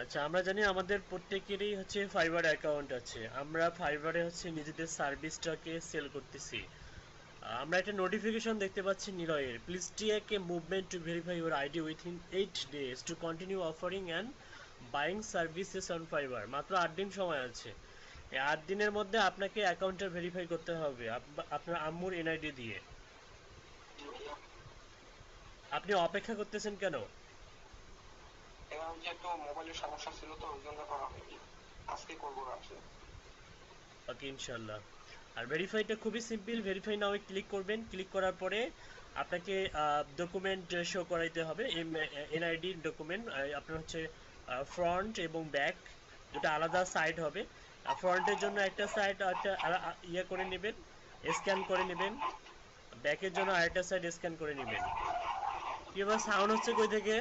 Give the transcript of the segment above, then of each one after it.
আচ্ছা, আমরা জানি আমাদের প্রত্যেকেরই হচ্ছে ফাইবার অ্যাকাউন্ট আছে। আমরা ফাইবারে হচ্ছে নিজেদের সার্ভিসটাকে সেল করতেছি। আমরা একটা নোটিফিকেশন দেখতে পাচ্ছি নিলয়ের, please take a movement to verify your ID within 8 days to continue offering and buying services on Fiverr. মাত্র 8 দিন সময় আছে। এই 8 দিনের মধ্যে আপনাকে অ্যাকাউন্টটা ভেরিফাই করতে হবে আপনার আম্মুর এনআইডি দিয়ে। আপনি অপেক্ষা করতেছেন কেন? ওকে, ইনশাল্লাহ। আর ভেরিফাইটা খুবই সিম্পল। ভেরিফাই নাও ক্লিক করবেন। ক্লিক করার পরে আপনাকে ডকুমেন্ট শো করাইতে হবে। এনআইডির ডকুমেন্ট আপনার হচ্ছে ফ্রন্ট এবং ব্যাক দুটো আলাদা সাইড হবে। ফ্রন্টের জন্য একটা সাইড একটা ইয়ে করে নেবেন, স্ক্যান করে নেবেন। ব্যাকের জন্য আরেকটা সাইড স্ক্যান করে নেবেন। কি এবার সাউন্ড হচ্ছে কই থেকে?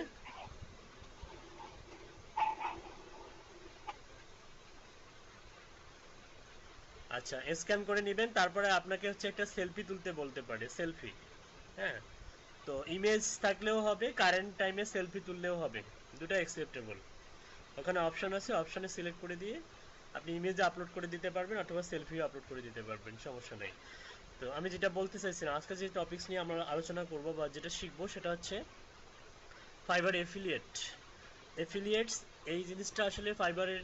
আচ্ছা, স্ক্যান করে নেবেন। তারপরে আপনাকে হচ্ছে একটা সেলফি তুলতে বলতে পারে, সেলফি। হ্যাঁ, তো ইমেজ থাকলেও হবে, কারেন্ট টাইমে সেলফি তুললেও হবে, দুটো অ্যাকসেপ্টেবল। ওখানে অপশন আছে, অপশনে সিলেক্ট করে দিয়ে আপনি ইমেজ আপলোড করে দিতে পারবেন অথবা সেলফিও আপলোড করে দিতে পারবেন, সমস্যা নেই। তো আমি যেটা বলতে চাইছিলাম, আজকে যে টপিকস নিয়ে আমরা আলোচনা করব বা যেটা শিখবো সেটা হচ্ছে ফাইবার এফিলিয়েটস। এই জিনিসটা আসলে ফাইবারের,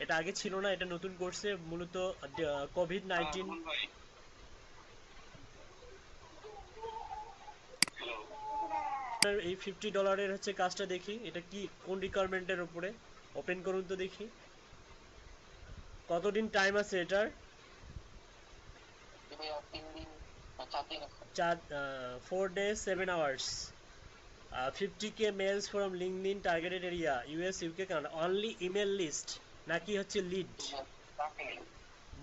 এটা আগে ছিল না, এটা নতুন করছে মূলত কোভিড-19। এই $50 হচ্ছে কাজটা দেখি, এটা কি কোন রিকোয়ারমেন্টের উপরে। ওপেন করুন তো দেখি কতদিন টাইম আছে এটার। 4 days 7 hours। 50K mails from LinkedIn targeted area US UK Canada only email list নাকি হচ্ছে লিড?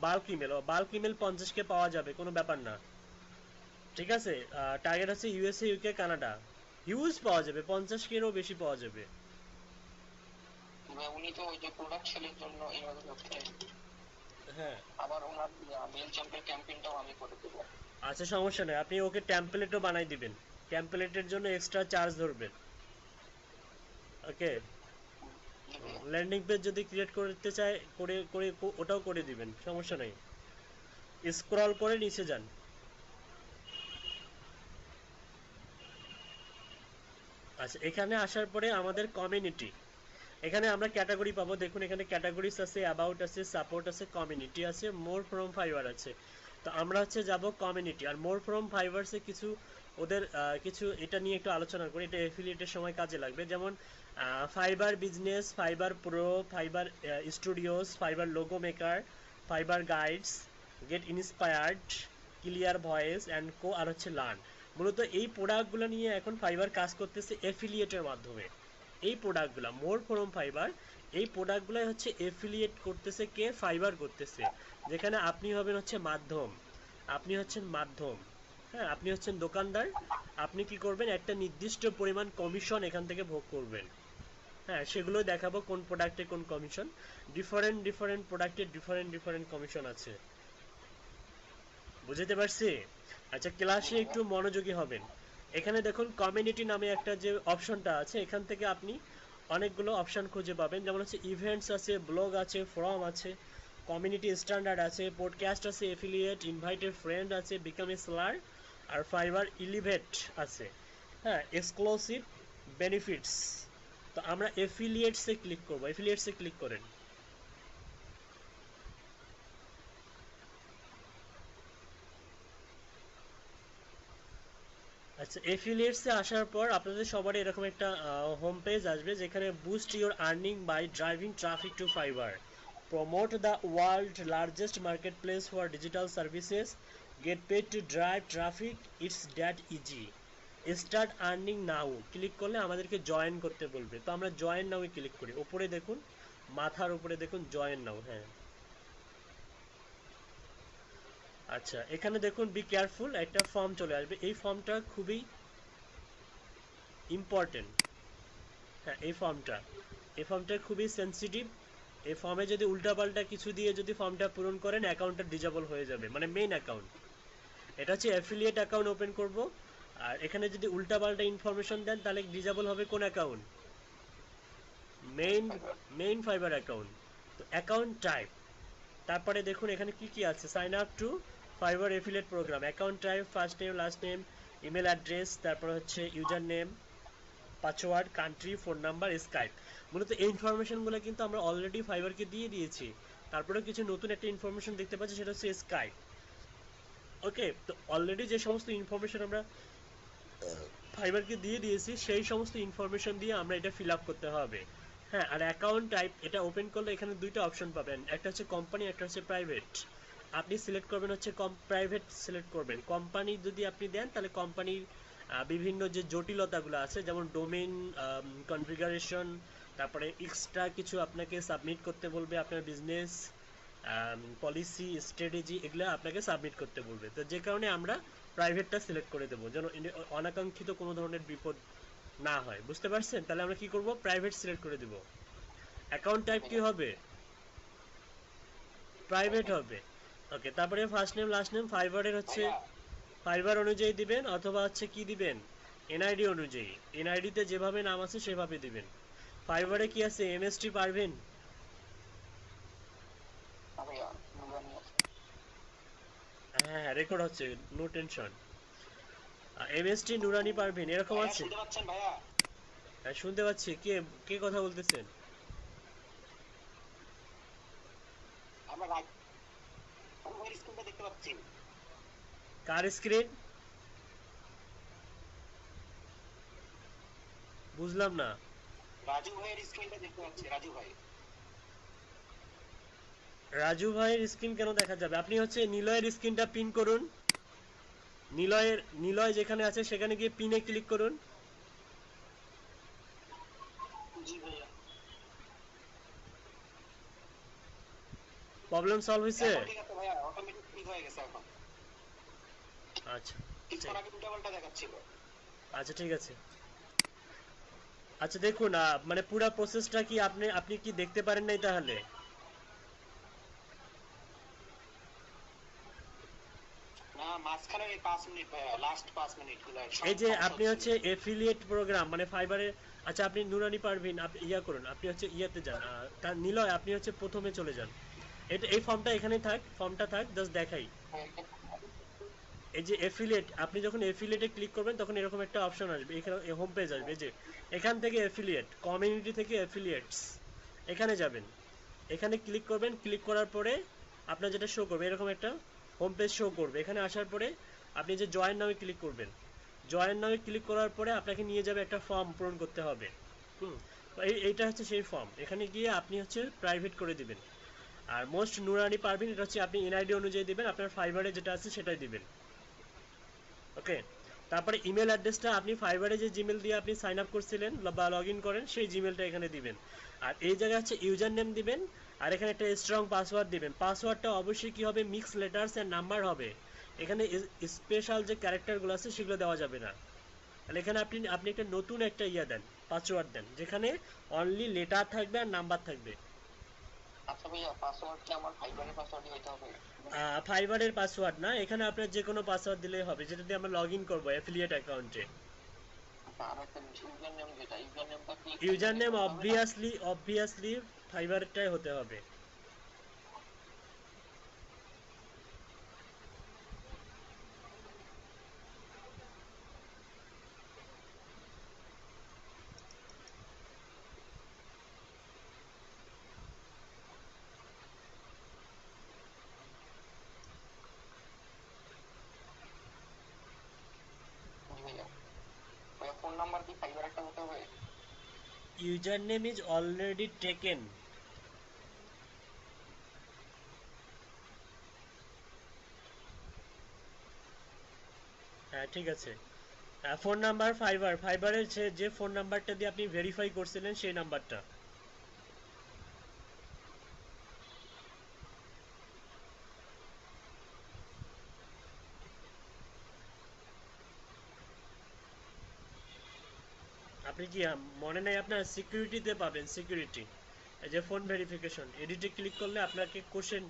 Bulk email. ও বাল্ক ইমেল 50K পাওয়া যাবে, কোনো ব্যাপার না। ঠিক আছে, টার্গেট হচ্ছে ইউএসএ ইউকে কানাডা। হিউজ পাওয়া যাবে, 50K এরও বেশি পাওয়া যাবে। হ্যাঁ, আচ্ছা, সমস্যা নেই, আপনি ওকে টেমপ্লেটও বানাই দিবেন। টেমপ্লেটের জন্য এক্সট্রা চার্জ ধরবেন। ওকে, ল্যান্ডিং পেজ যদি ক্রিয়েট করতে চায় করে ওটাও করে দিবেন, সমস্যা নেই। স্ক্রল করে নিচে যান। আচ্ছা, এখানে আসার পরে আমাদের কমিউনিটি, এখানে আমরা ক্যাটাগরি পাবো। দেখুন এখানে ক্যাটাগরিজ আছে, অ্যাবাউট আছে, সাপোর্ট আছে, কমিউনিটি আছে, মোর ফ্রম ফাইবার আছে। তো আমরা হচ্ছে যাব কমিউনিটি। আর মোর ফ্রম ফাইবারসে কিছু ওদের কিছু এটা নিয়ে একটু আলোচনা করি, এটা এফিলিয়েটের সময় কাজে লাগবে। যেমন Fiverr business, Fiverr pro, Fiverr studios, Fiverr logo maker, Fiverr guides, get inspired, clear voice and co, আর হচ্ছে লার্ন। মূলত এই প্রোডাক্টগুলো নিয়ে এখন ফাইবার কাজ করতেছে এফিলিয়েটের মাধ্যমে। এই প্রোডাক্টগুলো মোর ফ্রম ফাইবার, এই প্রোডাক্টগুলাই হচ্ছে এফিলিয়েট করতেছে কে? ফাইবার করতেছে। যেখানে আপনি হবেন হচ্ছে মাধ্যম, আপনি হচ্ছেন মাধ্যম। হ্যাঁ, আপনি হচ্ছেন দোকানদার। আপনি কি করবেন? একটা নির্দিষ্ট পরিমাণ কমিশন এখান থেকে ভোগ করবেন। হ্যাঁ, সেগুলো দেখাবো কোন প্রোডাক্টে কোন কমিশন। ডিফারেন্ট ডিফারেন্ট প্রোডাক্টের ডিফারেন্ট ডিফারেন্ট কমিশন আছে, বুঝতে পারছি? আচ্ছা, ক্লাসে একটু মনোযোগী হবেন। এখানে দেখুন কমিউনিটি নামে একটা যে অপশনটা আছে, এখান থেকে আপনি অনেকগুলো অপশন খুঁজে পাবেন। যেমন হচ্ছে ইভেন্টস আছে, ব্লগ আছে, ফোরাম আছে, কমিউনিটি স্ট্যান্ডার্ড আছে, পডকাস্ট আছে, এফিলিয়েট, ইনভাইটেড ফ্রেন্ড আছে, বিকাম এ সেলার, আর ফাইবার ইলিভেট আছে। হ্যাঁ, এক্সক্লুসিভ বেনিফিটস। তো আমরা এফিলিয়েটসে ক্লিক করব। এফিলিয়েটসে ক্লিক করেন। আচ্ছা, এফিলিয়েটসে আসার পর আপনাদের সবারই এরকম একটা হোম পেজ আসবে, যেখানে boost your earning by driving traffic to Fiverr, promote the world largest market place for digital services, get paid to drive traffic, it's that easy, start earning now. Click করলে আমাদেরকে join করতে বলবে, তো আমরা join now click করি। উপরে দেখুন, মাথার উপরে দেখুন জয়েন নাও। হ্যাঁ, আচ্ছা, এখানে দেখুন বি কেয়ারফুল, একটা ফর্ম চলে আসবে। এই ফর্মটা খুবই ইম্পর্টেন্ট। হ্যাঁ, এই ফর্মটা খুবই সেন্সিটিভ। এই ফর্মে যদি উল্টাপাল্টা কিছু দিয়ে যদি ফর্মটা পূরণ করেন, অ্যাকাউন্টটা ডিজেবল হয়ে যাবে, মানে মেইন অ্যাকাউন্ট। এটা হচ্ছে অ্যাফিলিয়েট অ্যাকাউন্ট ওপেন করব। আর এখানে যদি উল্টাপাল্টা ইনফরমেশন দেন তাহলে ডিজেবল হবে কোন account? Main main Fiverr account. তো অ্যাকাউন্ট টাইপ, তারপরে দেখুন এখানে কি কি আছে, sign up to Fiverr affiliate program, account type, first name last name, email address, তারপর হচ্ছে user name, password, country, phone number, Skype. মূলত এই ইনফরমেশনগুলো কিন্তু আমরা অলরেডি ফাইবারকে দিয়ে দিয়েছি, তারপরে কিছু নতুন একটা ইনফরমেশন দেখতে পাচ্ছি, সেটা হচ্ছে স্কাইপ। ওকে, তো অলরেডি যে সমস্ত ইনফরমেশন আমরা ফাইবারকে দিয়ে দিয়েছি সেই সমস্ত ইনফরমেশন দিয়ে আমরা এটা ফিল আপ করতে হবে। হ্যাঁ, আর অ্যাকাউন্ট টাইপ এটা ওপেন করলে এখানে দুইটা অপশন পাবেন, একটা হচ্ছে কোম্পানি, একটা হচ্ছে প্রাইভেট। আপনি সিলেক্ট করবেন হচ্ছে প্রাইভেট সিলেক্ট করবেন। কোম্পানি যদি আপনি দেন তাহলে কোম্পানির বিভিন্ন যে জটিলতাগুলো আছে, যেমন ডোমেইন কনফিগারেশন, তারপরে এক্সট্রা কিছু আপনাকে সাবমিট করতে বলবে, আপনার বিজনেস পলিসি স্ট্র্যাটেজি, এগুলো আপনাকে সাবমিট করতে বলবে। তো যে কারণে আমরা প্রাইভেটটা সিলেক্ট করে দেবো, যেন অনাকাঙ্ক্ষিত কোনো ধরনের বিপদ না হয়। বুঝতে পারছেন? তাহলে আমরা কি করব, প্রাইভেট সিলেক্ট করে দেব। অ্যাকাউন্ট টাইপ কি হবে, প্রাইভেট হবে। ওকে, তারপরে ফার্স্ট নেম লাস্ট নেম ফাইবারের হচ্ছে ফাইবার অনুযায়ী দিবেন, অথবা হচ্ছে কি দিবেন, এনআইডি অনুযায়ী। এনআইডিতে যেভাবে নাম আছে সেভাবে দিবেন। ফাইবারে কি আছে, এমএসটি পারবেন? হ্যাঁ, রেকর্ড হচ্ছে, নো টেনশন। এমএসটি নুরানি পারবেন, এরকম আছে। হ্যাঁ, শুনতে পাচ্ছি। কে কে কথা বলতেছেন? কার স্ক্রিন? বুঝলাম না। রাজু ভাইয়ের স্ক্রিনটা দেখতে পাচ্ছি, রাজু ভাই। রাজু ভাইয়ের স্ক্রিন কেন দেখা যাবে? আপনি হচ্ছে নিলয়ের স্ক্রিনটা পিন করুন। নিলয় যেখানে আছে সেখানে গিয়ে পিনে ক্লিক করুন। জি ভাইয়া। প্রবলেম সলভ হয়েছে? ঠিক আছে ভাইয়া, অটোমেটিক ঠিক হয়ে গেছে এখন। আচ্ছা, কিছুক্ষণ আগে উল্টাপাল্টা দেখাচ্ছিল। আচ্ছা ঠিক আছে। আচ্ছা দেখুন, মানে পুরো প্রসেসটা কি আপনি আপনি কি দেখতে পারেন নাই তাহলে? না, মাঝখানে 5 মিনিট ভাইয়া, লাস্ট 5 মিনিট গুলো এই যে আপনি হচ্ছে এফিলিয়েট প্রোগ্রাম মানে ফাইবারে, আচ্ছা আপনি নুরানি পারভিন, আপনি ইয়া করুন, আপনি হচ্ছে ইয়াতে যান, তার নিলয় আপনি হচ্ছে প্রথমে চলে যান। এটা এই ফর্মটা এখানে থাক, ফর্মটা থাক, জাস্ট দেখাই। এই যে এফিলিয়েট, আপনি যখন এফিলিয়েটে ক্লিক করবেন তখন এরকম একটা অপশন আসবে, এখানে হোম পেজ আসবে, এই যে এখান থেকে এফিলিয়েট, কমিউনিটি থেকে এফিলিয়েটস, এখানে যাবেন, এখানে ক্লিক করবেন। ক্লিক করার পরে আপনার যেটা শো করবে, এরকম একটা হোম পেজ শো করবে। এখানে আসার পরে আপনি যে জয়েন নামে ক্লিক করবেন, জয়েন নামে ক্লিক করার পরে আপনাকে নিয়ে যাবে একটা ফর্ম পূরণ করতে হবে। এইটা হচ্ছে সেই ফর্ম, এখানে গিয়ে আপনি হচ্ছে প্রাইভেট করে দিবেন। আর মোস্ট নুরানি পারবেন, এটা হচ্ছে আপনি এনআইডি অনুযায়ী দিবেন, আপনার ফাইবারে যেটা আছে সেটাই দিবেন। ওকে, তারপরে ইমেল অ্যাড্রেসটা আপনি ফাইবারে যে জিমেল দিয়ে আপনি সাইন আপ করছিলেন বা লগ ইন করেন সেই জিমেলটা এখানে দিবেন। আর এই জায়গায় হচ্ছে ইউজার নেম দিবেন, আর এখানে একটা স্ট্রং পাসওয়ার্ড দিবেন। পাসওয়ার্ডটা অবশ্যই কি হবে, মিক্স লেটার্স এন্ড নাম্বার হবে। এখানে স্পেশাল যে ক্যারেক্টারগুলো আছে সেগুলো দেওয়া যাবে না। তাহলে এখানে আপনি আপনি একটা নতুন একটা ইয়া দেন, পাসওয়ার্ড দেন, যেখানে অনলি লেটার থাকবে আর নাম্বার থাকবে। আচ্ছা ভাইয়া, পাসওয়ার্ড কি আমার ফাইবারের পাসওয়ার্ডই হইতে হবে? ফাইবারের পাসওয়ার্ড না, এখানে আপনার যে কোনো পাসওয়ার্ড দিলেই হবে, যেটা দিয়ে আমরা লগ ইন করবো অ্যাফিলিয়েট অ্যাকাউন্টে। ইউজার নেম অবভিয়াসলি ফাইবারটাই হতে হবে। ফোন নাম্বার কি ফাইবার একটা হতে হবে? User name is already taken. হ্যাঁ ঠিক আছে। ফোন নাম্বার ফাইবারের যে ফোন নাম্বারটা দিয়ে আপনি ভেরিফাই করছিলেন সেই নাম্বারটা। আপনি কি মনে নাই আপনার? সিকিউরিটিতে পাবেন, সিকিউরিটি, এই যে ফোন ভেরিফিকেশন, এডিটে ক্লিক করলে আপনাকে কোশ্চেন,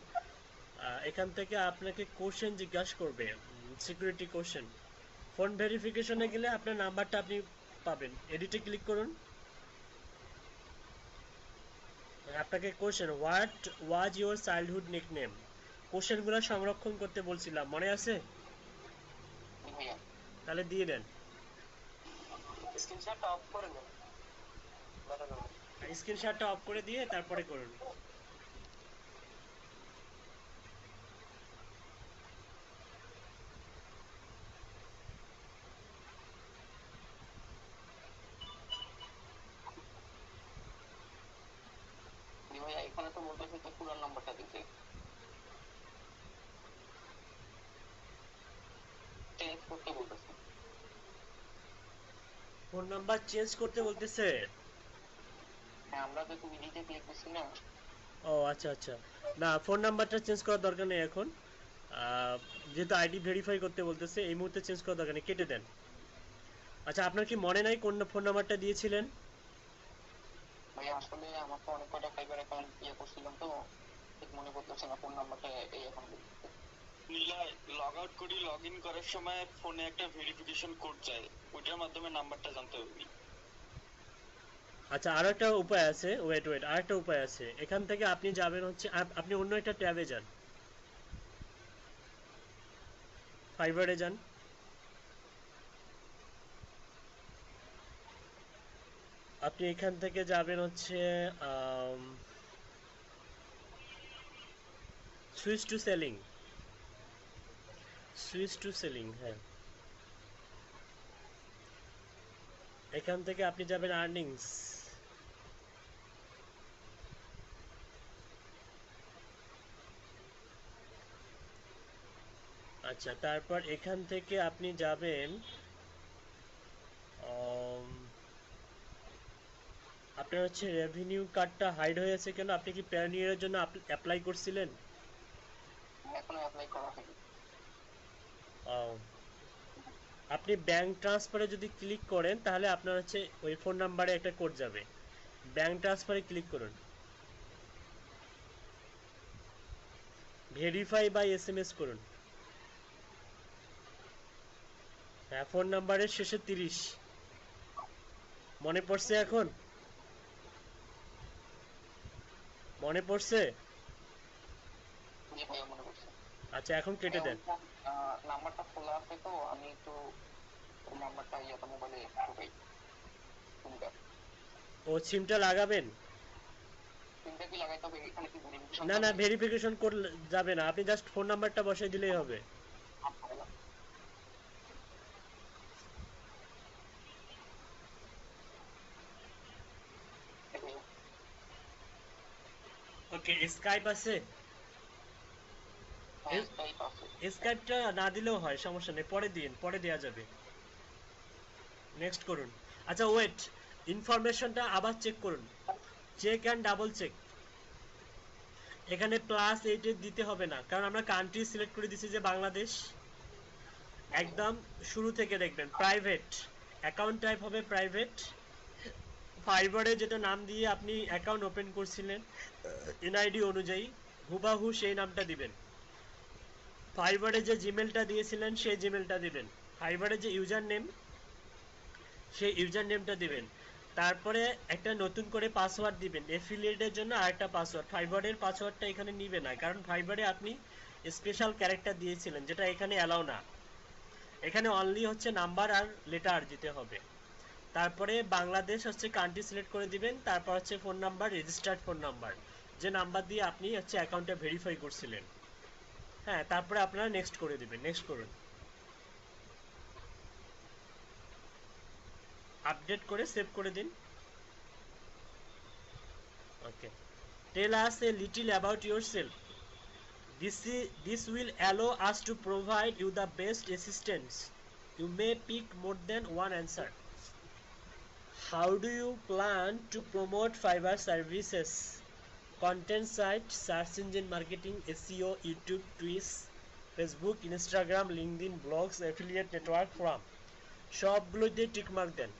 এখান থেকে আপনাকে কোশ্চেন জিজ্ঞাসা করবে, সিকিউরিটি কোশ্চেন। ফোন ভেরিফিকেশনে গেলে আপনার নাম্বারটা আপনি পাবেন, এডিটে ক্লিক করুন। আপনাকে question, what was your childhood nickname, কোশ্চেনগুলো সংরক্ষণ করতে বলছিলাম, মনে আছে? জি ভাইয়া। তাহলে দিয়ে দেন। স্ক্রিনশটটা অফ করে নেন। স্ক্রিনশটটা অফ করে দিয়ে তারপরে করুন। জি ভাইয়া, এখানে তো বলতেছে যে পুরান নাম্বারটা দিতে চেঞ্জ করতে বলতেছে। ফোন নাম্বার চেঞ্জ করতে বলতেছে? হ্যাঁ, আমরা তো তুমি নিজে ক্লিক করছি না। ও আচ্ছা আচ্ছা, না ফোন নাম্বারটা চেঞ্জ করার দরকার নেই এখন। আহ, যেহেতু আইডি ভেরিফাই করতে বলতেছে এই মুহূর্তে চেঞ্জ করার দরকার নেই, কেটে দেন। আচ্ছা, আপনার কি মনে নাই কোন ফোন নাম্বারটা দিয়েছিলেন? ভাইয়া আসলে আমার তো অনেক কয়টা ফাইবার অ্যাকাউন্ট করছিলাম, তো ঠিক মনে পড়তেছে না কোন নাম্বারটা এই অ্যাকাউন্ট। নীলা, লগ আউট করি, লগ ইন করার সময় ফোনে একটা ভেরিফিকেশন কোড চাই, ওইটার মাধ্যমে নাম্বারটা জানতে হবে। আচ্ছা, আর একটা উপায় আছে, ওয়েট ওয়েট, আর একটা উপায় আছে। এখান থেকে আপনি যাবেন হচ্ছে আপনি অন্য একটা ট্যাবে যান, ফাইবারে যান। আপনি এখান থেকে যাবেন হচ্ছে switch to selling, switch to selling, হ্যাঁ। এখান থেকে আপনি যাবেন আর্নিংস। আচ্ছা, তারপর এখান থেকে আপনি যাবেন আপনার হচ্ছে রেভিনিউ কার্ডটা হাইড হয়েছে কেন? আপনি কি প্যানিয়ারের জন্য অ্যাপ্লাই করছিলেন? এখনো অ্যাপ্লাই করা হয়নি। আহ, আপনি ব্যাংক ট্রান্সফারে যদি ক্লিক করেন তাহলে আপনার হচ্ছে ওই ফোন নাম্বারে একটা কোড যাবে, ব্যাংক ট্রান্সফারে ক্লিক করুন, ভেরিফাই বাই এসএমএস করুন। হ্যাঁ, ফোন নাম্বারের শেষে 30 মনে পড়ছে এখন? মনে পড়ছে? জি ভাইয়া, মনে করছি। আচ্ছা, এখন কেটে দেন। নাম্বারটা খোলা আছে, তো আমি একটু ওই নাম্বারটা মোবাইলে ঢুকাই সিমটা। ও সিমটা লাগাবেন? সিমটা কি লাগাইতে হবে? এখানে কি ভেরিফিকেশন না না, করবে? ভেরিফিকেশন করলে যাবে না, আপনি জাস্ট ফোন নাম্বারটা বসাই দিলেই হবে। আচ্ছা ভাইয়া। এই ভাইয়া, ওকে, স্কাইপ আছে? হ্যাঁ স্কাইপ আছে। স্কাইপটা না দিলেও হয়, সমস্যা নেই, পরে দিন, পরে দেওয়া যাবে। নেক্সট করুন। আচ্ছা ওয়েট, ইনফরমেশনটা আবার চেক করুন, চেক অ্যান্ড ডাবল চেক। এখানে +8 দিতে হবে না, কারণ আমরা কান্ট্রি সিলেক্ট করে দিছি যে বাংলাদেশ। একদম শুরু থেকে দেখবেন প্রাইভেট, অ্যাকাউন্ট টাইপ হবে প্রাইভেট। ফাইবারে যেটা নাম দিয়ে আপনি অ্যাকাউন্ট ওপেন করছিলেন এনআইডি অনুযায়ী হুবাহু সেই নামটা দিবেন। ফাইবারে যে জিমেলটা দিয়েছিলেন সেই জিমেলটা দিবেন। ফাইবারে যে ইউজার নেম সেই ইউজার নেমটা দিবেন। তারপরে একটা নতুন করে পাসওয়ার্ড দিবেন এফিলিয়েটের জন্য, আরেকটা পাসওয়ার্ড। ফাইবারের পাসওয়ার্ডটা এখানে নিবে না, কারণ ফাইবারে আপনি স্পেশাল ক্যারেক্টার দিয়েছিলেন যেটা এখানে অ্যালাউ না। এখানে অনলি হচ্ছে নাম্বার আর লেটার দিতে হবে। তারপরে বাংলাদেশ হচ্ছে কান্ট্রি সিলেক্ট করে দিবেন, তারপর হচ্ছে phone number, registered phone number, যে নাম্বার দিয়ে আপনি হচ্ছে অ্যাকাউন্টটা ভেরিফাই করছিলেন। হ্যাঁ, তারপরে আপনারা নেক্সট করে দিবেন, নেক্সট করুন, আপডেট করে সেভ করে দিন। Okay, tell us a little about yourself. This will allow us to provide you the best assistance. You may pick more than one answer. How do you plan to promote Fiverr services? Content site, search engine marketing, SEO, YouTube, Twitch, Facebook, Instagram, LinkedIn, blogs, affiliate network, forum. সবগুলোতে tick mark দেন।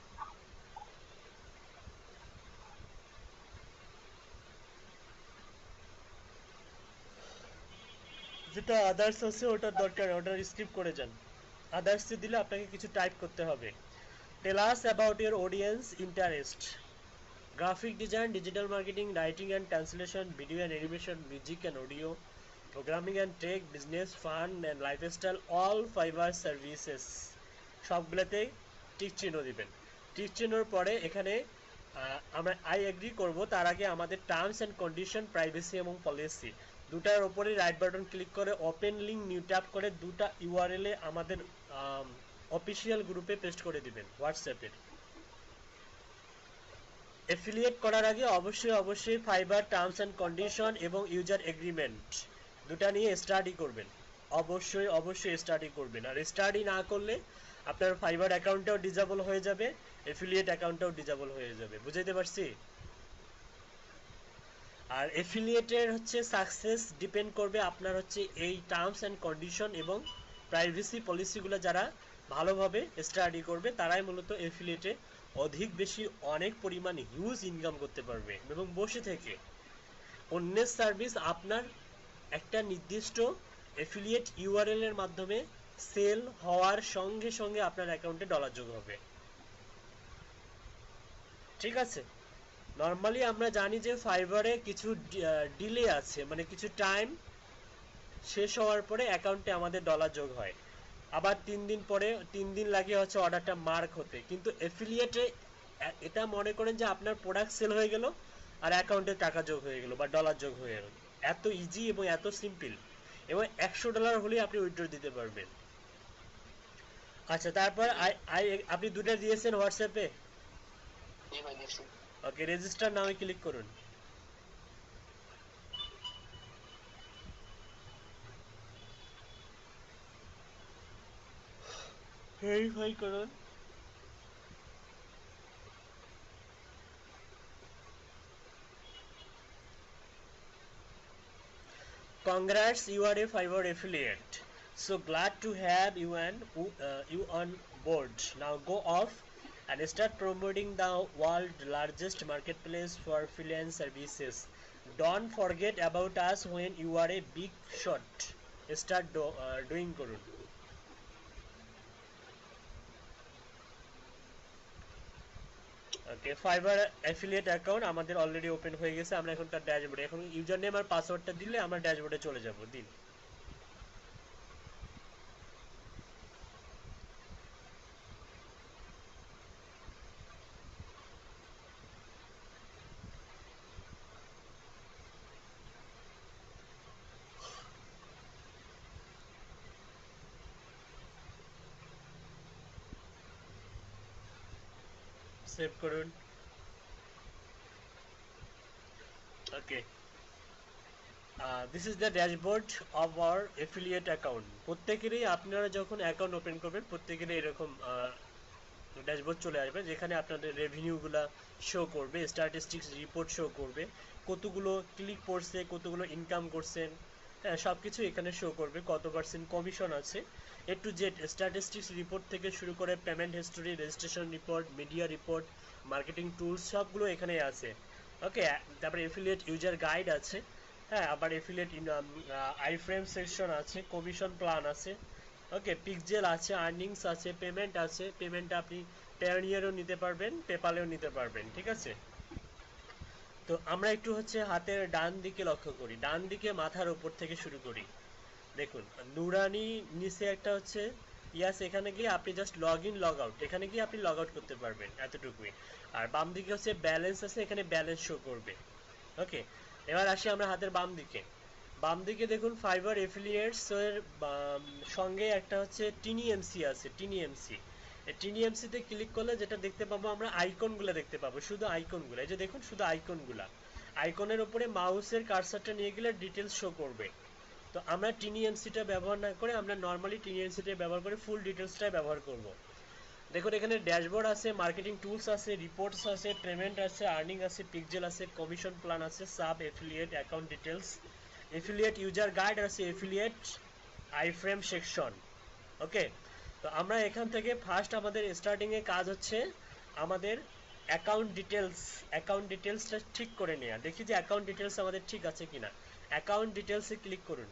যেটা others আছে ওটার দরকার, ওটা skip করে যান। আদার্সে দিলে আপনাকে কিছু টাইপ করতে হবে। Tell us about your audience interest, graphic design, digital marketing, writing and translation, video and animation, music and audio, programming and tech, business, fun and lifestyle, all Fiverr services, সবগুলোতেই tick চিহ্ন দিবেন। Tick চিহ্নর পরে এখানে আমরা I agree করব, তার আগে আমাদের টার্মস অ্যান্ড কন্ডিশন, প্রাইভেসি এবং পলিসি দুটার ওপরে রাইট বাটন ক্লিক করে ওপেন লিঙ্ক নিউ ট্যাব করে দুটা ইউআরএল এ আমাদের অফিসিয়াল গ্রুপে পেস্ট করে দিবেন হোয়াটসঅ্যাপের। এফিলিয়েট করার আগে অবশ্যই ফাইবার টার্মস অ্যান্ড কন্ডিশন এবং ইউজার এগ্রিমেন্ট দুটা নিয়ে স্টাডি করবেন, অবশ্যই স্টাডি করবেন। আর স্টাডি না করলে আপনার ফাইবার অ্যাকাউন্টটাও ডিসেবল হয়ে যাবে, এফিলিয়েট অ্যাকাউন্টটাও ডিসেবল হয়ে যাবে। বুঝাইতে পারছি? আর এফিলিয়েটের হচ্ছে সাকসেস ডিপেন্ড করবে আপনার হচ্ছে এই টার্মস অ্যান্ড কন্ডিশন এবং প্রাইভেসি পলিসিগুলো যারা ভালোভাবে স্টাডি করবে তারাই মূলত এফিলিয়েটে অধিক বেশি অনেক পরিমাণ হিউজ ইনকাম করতে পারবে এবং বসে থেকে অন্যের সার্ভিস আপনার একটা নির্দিষ্ট এফিলিয়েট ইউআরএল এর মাধ্যমে সেল হওয়ার সঙ্গে সঙ্গে আপনার অ্যাকাউন্টে ডলার যোগ হবে। ঠিক আছে? নর্মালি আমরা জানি যে ফাইবারে কিছু ডিলে আছে, মানে কিছু টাইম শেষ হওয়ার পরে অ্যাকাউন্টে আমাদের ডলার যোগ হয়, আবার 3 দিন পরে 3 দিন লাগে হচ্ছে অর্ডারটা মার্ক হতে। কিন্তু এফিলিয়েটে এটা মনে করেন যে আপনার প্রোডাক্ট সেল হয়ে গেল আর অ্যাকাউন্টে টাকা যোগ হয়ে গেল বা ডলার যোগ হয়ে গেল, এত ইজি এবং এত সিম্পল, এবং $100 হলেই আপনি উইথড্র দিতে পারবেন। আচ্ছা, তারপর আপনি দুটো দিয়েছেন হোয়াটসঅ্যাপে? ওকে, রেজিস্টার নামে ক্লিক করুন। ভেরিফাই করুন। Congrats, you are a Fiverr affiliate. So glad to have you on board. Now go off and start promoting the world's largest marketplace for freelance services. Don't forget about us when you are a big shot. Start doing করুন। ওকে, fibre affiliate account আমাদের already open হয়ে গেছে। আমরা এখন তার ড্যাশবোর্ডে, এখন user name আর পাসওয়ার্ডটা দিলে আমরা ড্যাশবোর্ডে চলে যাব। দিন। সেভ করুন। Okay, this is the dashboard of our affiliate account. প্রত্যেকেরই আপনারা যখন অ্যাকাউন্ট ওপেন করবেন প্রত্যেকেরই এরকম ড্যাশবোর্ড চলে আসবে, যেখানে আপনাদের রেভিনিউগুলো শো করবে, স্ট্যাটিস্টিক্স রিপোর্ট শো করবে, কতগুলো ক্লিক করছে, কতগুলো ইনকাম করছেন, হ্যাঁ সব কিছু এখানে শো করবে, কত পার্সেন্ট কমিশন আছে, এ টু জেড স্ট্যাটিস্টিক্স রিপোর্ট থেকে শুরু করে payment history, registration report, media report, marketing tools সবগুলো এখানেই আছে। ওকে, তারপরে এফিলিয়েট ইউজার গাইড আছে, হ্যাঁ আবার এফিলিয়েট আইফ্রেম সেকশন আছে, কমিশন প্ল্যান আছে, ওকে, পিক্সেল আছে, আর্নিংস আছে, পেমেন্ট আছে, পেমেন্ট আপনি পেওনিয়ারও নিতে পারবেন, পেপালেও নিতে পারবেন। ঠিক আছে? তো আমরা একটু হচ্ছে হাতের ডান দিকে লক্ষ্য করি, ডান দিকে মাথার উপর থেকে শুরু করি। দেখুন নুরানি নিচে একটা হচ্ছে ইয়াস, এখানে গিয়ে আপনি just log in log out, এখানে গিয়ে আপনি লগ আউট করতে পারবেন, এতটুকুই। আর বাম দিকে হচ্ছে ব্যালেন্স আছে, এখানে ব্যালেন্স শো করবে। ওকে, এবার আসি আমরা হাতের বাম দিকে। বাম দিকে দেখুন ফাইবার এফিলিয়েটস এর সঙ্গে একটা হচ্ছে টিনিএমসি আছে, টিনিএমসি। এই টিনিএমসি তে ক্লিক করলে যেটা দেখতে পাবো আমরা আইকনগুলো দেখতে পাবো, শুধু আইকনগুলো, এই যে দেখুন শুধু আইকনগুলা, আইকনের উপরে মাউসের কার্সারটা নিয়ে গেলে ডিটেলস শো করবে। তো আমরা টিনিএমসিটা ব্যবহার না করে আমরা নর্মালি টিনিএমসিটা ব্যবহার করে ফুল ডিটেলসটাই ব্যবহার করব। দেখুন এখানে ড্যাশবোর্ড আছে, মার্কেটিং টুলস আছে, রিপোর্টস আছে, পেমেন্ট আছে, আর্নিং আছে, পিক্সেল আছে, কমিশন প্ল্যান আছে, sub affiliate account details, affiliate user guide আছে, এফিলিয়েট আইফ্রেম সেকশন। ওকে, তো আমরা এখান থেকে ফার্স্ট আমাদের স্টার্টিং এ কাজ হচ্ছে আমাদের অ্যাকাউন্ট ডিটেলসটা ঠিক করে নেওয়া। দেখি যে অ্যাকাউন্ট ডিটেলস আমাদের ঠিক আছে কিনা। অ্যাকাউন্ট ডিটেলসে ক্লিক করুন।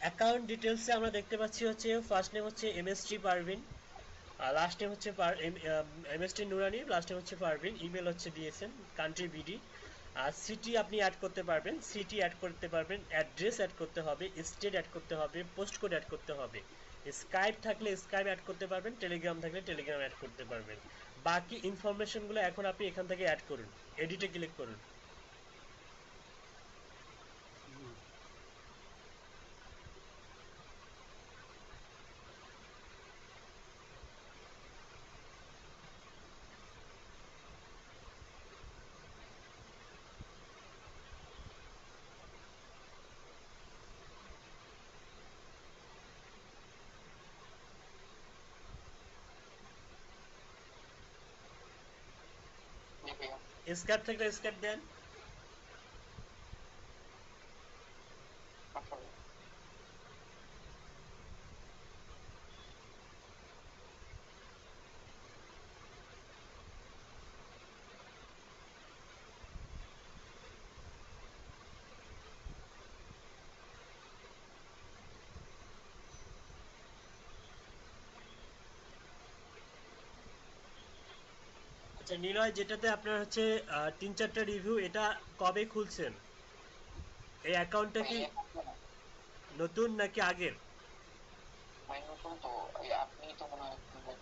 অ্যাকাউন্ট ডিটেলসে আমরা দেখতে পাচ্ছি হচ্ছে ফার্স্ট নেম হচ্ছে এমএসটি পারভিন, আর লাস্ট নেম হচ্ছে এমএসটি নুরানি, লাস্ট নেম হচ্ছে পারভিন, ইমেল হচ্ছে দিয়েছেন কান্ট্রি বিডি। আর সিটি আপনি অ্যাড করতে পারবেন, সিটি অ্যাড করতে পারবেন, অ্যাড্রেস অ্যাড করতে হবে, স্টেট অ্যাড করতে হবে, পোস্ট কোড অ্যাড করতে হবে। স্কাইপ থাকলে স্কাইপ অ্যাড করতে পারবেন, টেলিগ্রাম থাকলে টেলিগ্রাম অ্যাড করতে পারবেন। বাকি ইনফরমেশনগুলো এখন আপনি এখান থেকে অ্যাড করুন, এডিটে ক্লিক করুন। জি ভাইয়া। স্কাইপ থাকলে স্কাইপ দেন। আচ্ছা ভাইয়া। আচ্ছা নিলয়, যেটাতে আপনার হচ্ছে 3-4টা রিভিউ, এটা কবে খুলছেন? এই অ্যাকাউন্টটা ভাই কি এখন না, নতুন নাকি আগের? ভাই নতুন তো, এই আপনি তো মনে হয় খুলবেন।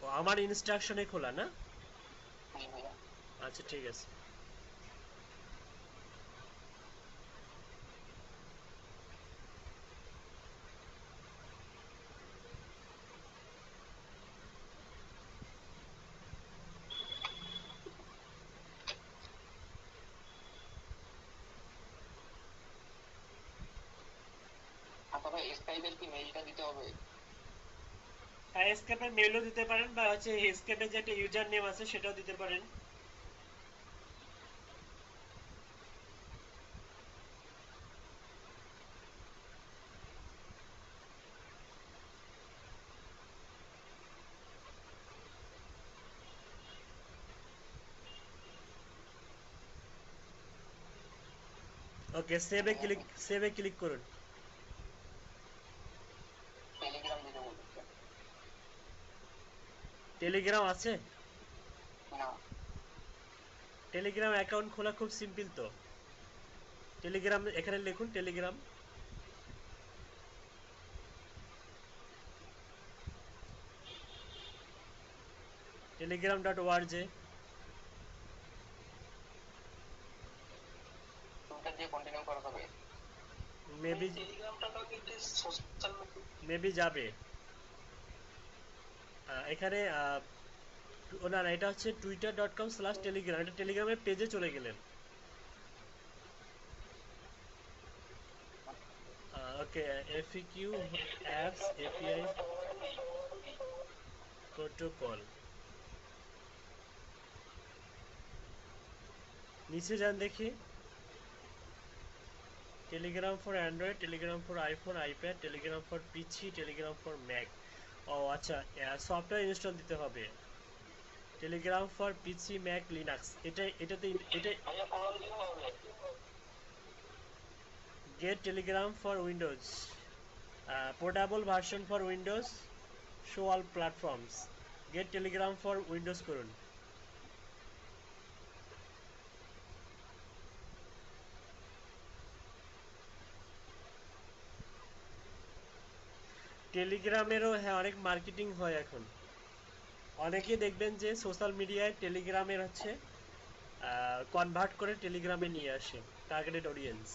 ও, আমার ইনস্ট্রাকশনে খোলা না? জি ভাইয়া। আচ্ছা ঠিক আছে। আচ্ছা ভাই, স্কাইপের কি মেইলটা দিতে হবে? হ্যাঁ, এসকেপের মেলও দিতে পারেন, বা হচ্ছে এসকেপের যে একটা ইউজার নেম আছে সেটাও দিতে পারেন। ওকে, সেভে ক্লিক করুন। টেলিগ্রাম দিতে বলতেছে। টেলিগ্রাম আছে? না। টেলিগ্রাম অ্যাকাউন্ট খোলা খুব সিম্পল তো। টেলিগ্রাম এখানে লিখুন টেলিগ্রাম। Telegram dot ওআরজে। ওটা দিয়ে কন্টিনিউ করা যাবে? মেবি টেলিগ্রামটা তো কিন্তু সোশ্যাল মিডিয়া। মেবি যাবে। এখানে ও না না, এটা হচ্ছে twitter.com/telegram, এটা টেলিগ্রামের পেজে চলে গেলেন। Okay, FAQ apps API protocol, নিচে যান দেখি। Telegram for Android, Telegram for iPhone, iPad, Telegram for PC, Telegram for Mac. ও আচ্ছা, সফটওয়্যার ইনস্টল দিতে হবে। Telegram for PC, Mac, Linux, এটা ভাইয়া কল দিতে হবে। Get Telegram for Windows, portable version for Windows, show all platforms. Get Telegram for Windows করুন। টেলিগ্রামেরও হ্যাঁ অনেক মার্কেটিং হয় এখন। অনেকে দেখবেন যে সোশ্যাল মিডিয়ায় টেলিগ্রামের হচ্ছে কনভার্ট করে টেলিগ্রামে নিয়ে আসে টার্গেটেড অডিয়েন্স।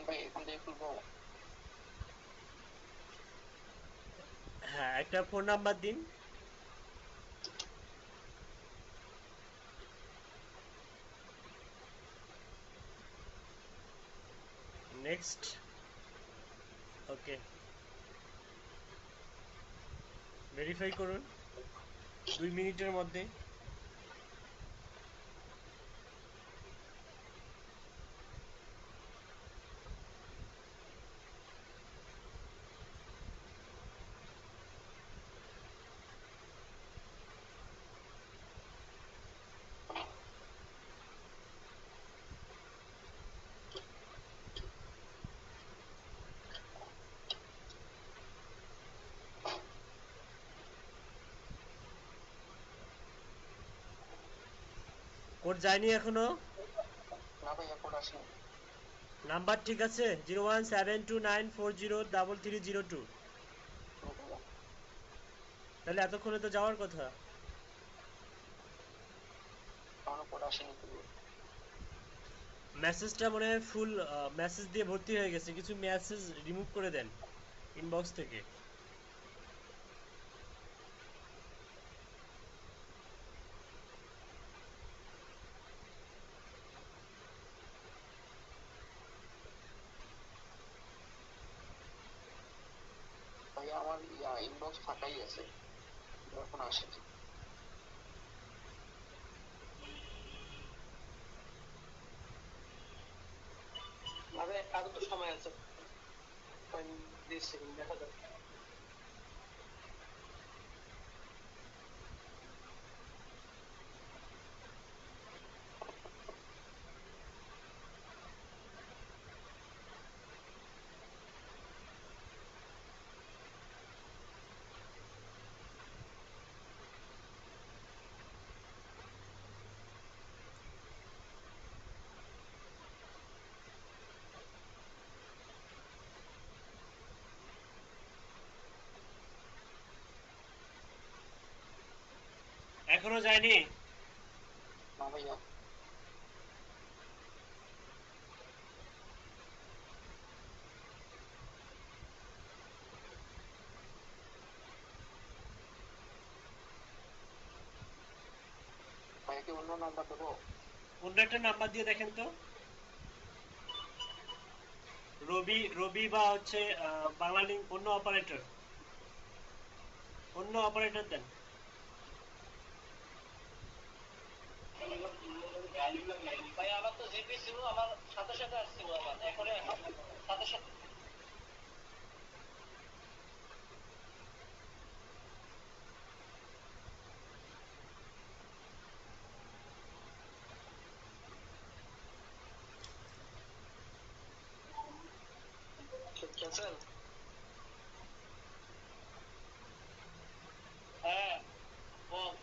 ভাই এখান থেকে খুলবো? হ্যাঁ, একটা ফোন নাম্বার দিন। নেক্সট। ওকে, ভেরিফাই করুন 2 মিনিটের মধ্যে। কোড যায়নি এখনো? না ভাই কোড আসেনি। নাম্বার ঠিক আছে? 01729403302। তাহলে এতক্ষণে তো যাওয়ার কথা। এখনো কোড আসেনি তো। মেসেজটা মনে হয় ফুল মেসেজ দিয়ে ভর্তি হয়ে গেছে, কিছু মেসেজ রিমুভ করে দেন ইনবক্স থেকে। ভাই আমার ইনবক্স ফাঁকাই আছে, এখন আসেনি। আরে আরো তো সময় আছে, 30 সেকেন্ড দেখা যাক। এখনো যায়নি? না ভাইয়া। ভাইয়া কি অন্য নাম্বার দেবো? অন্য একটা নাম্বার দিয়ে দেখেন তো। রবি রবি বা হচ্ছে বাংলালিংক, অন্য অপারেটর, অন্য অপারেটর দেন। ভাই আমার তো জিপি ছিল, আমার সাথে সাথে আসছিল, আমার এখন সাথে সাথে। ক্যান্সেল। হ্যাঁ বল।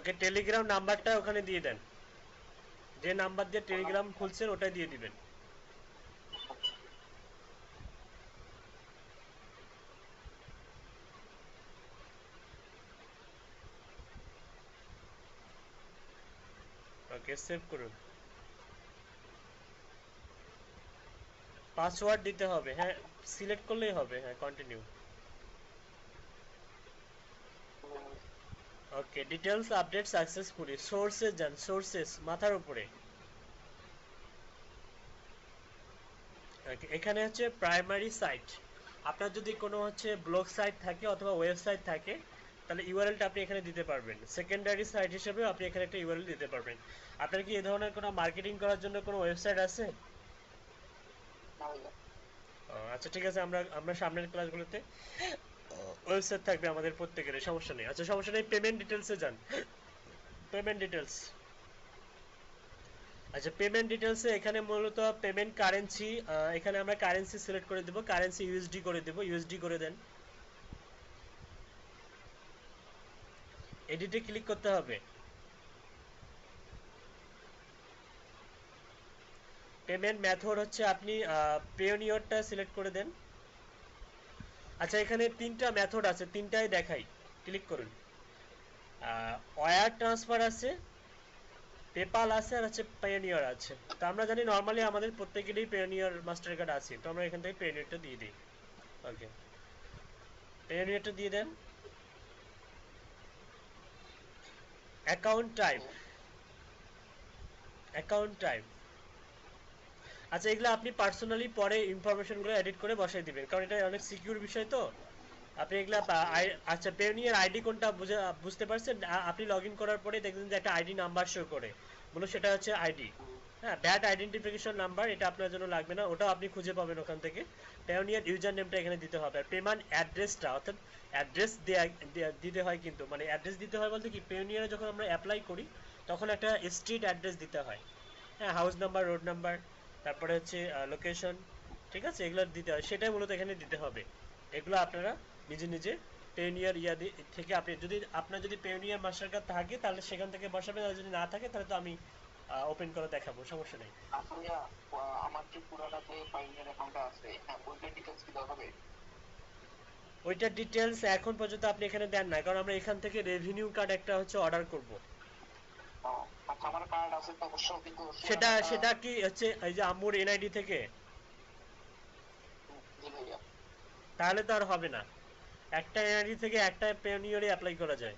ওকে, টেলিগ্রাম নাম্বারটা ওখানে দিয়ে দেন, যে নাম্বার দিয়ে টেলিগ্রাম খুলছেন ওটাই দিয়ে দিবেন। ওকে, সেভ করুন। পাসওয়ার্ড দিতে হবে, হ্যাঁ সিলেক্ট করলেই হবে, হ্যাঁ কন্টিনিউ। ওকে, ডিটেলস আপডেট সাকসেসফুলি, সোর্সে যান, সোর্সেস মাথার উপরে। ওকে, এখানে হচ্ছে প্রাইমারি সাইট। আপনার যদি কোনো হচ্ছে ব্লগ সাইট থাকে অথবা ওয়েবসাইট থাকে তাহলে ইউআরএলটা আপনি এখানে দিতে পারবেন। সেকেন্ডারি সাইট হিসেবে আপনি এখানে একটা ইউআরএল দিতে পারবেন। আপনার কি এই ধরনের কোনো মার্কেটিং করার জন্য কোনো ওয়েবসাইট আছে? আচ্ছা ঠিক আছে, আমরা আমরা সামনের ক্লাসগুলোতে ওয়েবসাইট থাকবে আমাদের প্রত্যেকের, সমস্যা নেই। আচ্ছা সমস্যা নেই, পেমেন্ট ডিটেলসে যান। পেমেন্ট ডিটেলস, আচ্ছা পেমেন্ট ডিটেলসে এখানে মূলত পেমেন্ট কারেন্সি, এখানে আমরা কারেন্সি সিলেক্ট করে দেব, কারেন্সি ইউএসডি করে দেব, ইউএসডি করে দেন। এডিটে ক্লিক করতে হবে। পেমেন্ট মেথড হচ্ছে আপনি পেওনিয়রটা সিলেক্ট করে দেন। আচ্ছা এখানে তিনটা মেথড আছে, তিনটাই দেখাই, ক্লিক করুন। ওয়্যার ট্রান্সফার আছে, পেপাল আছে, আর হচ্ছে পেওনিয়র আছে। তো আমরা জানি নর্মালি আমাদের প্রত্যেকেরই পেওনিয়র মাস্টার কার্ড আছে, তো আমরা এখান থেকে পেওনিয়রটা দিয়ে দিই। ওকে, পেওনিয়রটা দিয়ে দেন। অ্যাকাউন্ট টাইপ, অ্যাকাউন্ট টাইপ, আচ্ছা এগুলো আপনি পার্সোনালি পরে ইনফরমেশনগুলো এডিট করে বসাই দিবেন, কারণ এটা অনেক সিকিউর বিষয় তো। আপনি এগুলা আচ্ছা পেওনিয়ার আইডি কোনটা বুঝতে পারছেন? আপনি লগ ইন করার পরে দেখবেন যে একটা আইডি নাম্বার শো করে, বলো সেটা হচ্ছে আইডি, হ্যাঁ দ্যাট আইডেন্টিফিকেশন নাম্বার, এটা আপনার জন্য লাগবে না, ওটাও আপনি খুঁজে পাবেন ওখান থেকে। পেওনিয়ার ইউজার নেমটা এখানে দিতে হবে, আর পেমেন্ট অ্যাড্রেসটা, অর্থাৎ অ্যাড্রেস দিতে হয়, কিন্তু মানে অ্যাড্রেস দিতে হয় বলতে কি, পেওনিয়ারে যখন আমরা অ্যাপ্লাই করি তখন একটা স্ট্রিট অ্যাড্রেস দিতে হয়, হ্যাঁ হাউস নাম্বার, রোড নাম্বার, তারপরে হচ্ছে লোকেশন, ঠিক আছে এগুলো দিতে হয়, সেটাই মূলত এখানে দিতে হবে। এগুলো আপনারা নিজে নিজে পেওনিয়ার থেকে আপনি যদি আপনার যদি পেওনিয়ার মাস্টার কার্ড থাকে তাহলে সেখান থেকে বসাবেন, আর যদি না থাকে তাহলে তো আমি ওপেন করে দেখাবো, সমস্যা নেই। আসলে আমার যে পুরাটা যে পাইনিয়ার অ্যাকাউন্টটা আছে, হ্যাঁ ওইটার ডিটেলস কি দেওয়া হবে? ওইটার ডিটেলস এখন পর্যন্ত আপনি এখানে দেন না, কারণ আমরা এখান থেকে রেভিনিউ কার্ড একটা হচ্ছে অর্ডার করব। আচ্ছা আমার কার্ড আছে তো অবশ্য, কিন্তু সেটা সেটা কি হচ্ছে এই যে আম্মুর এনআইডি থেকে? জি ভাইয়া। তাহলে তো আর হবে না, একটা এনআইডি থেকে একটা পেওনিয়ারে অ্যাপ্লাই করা যায়।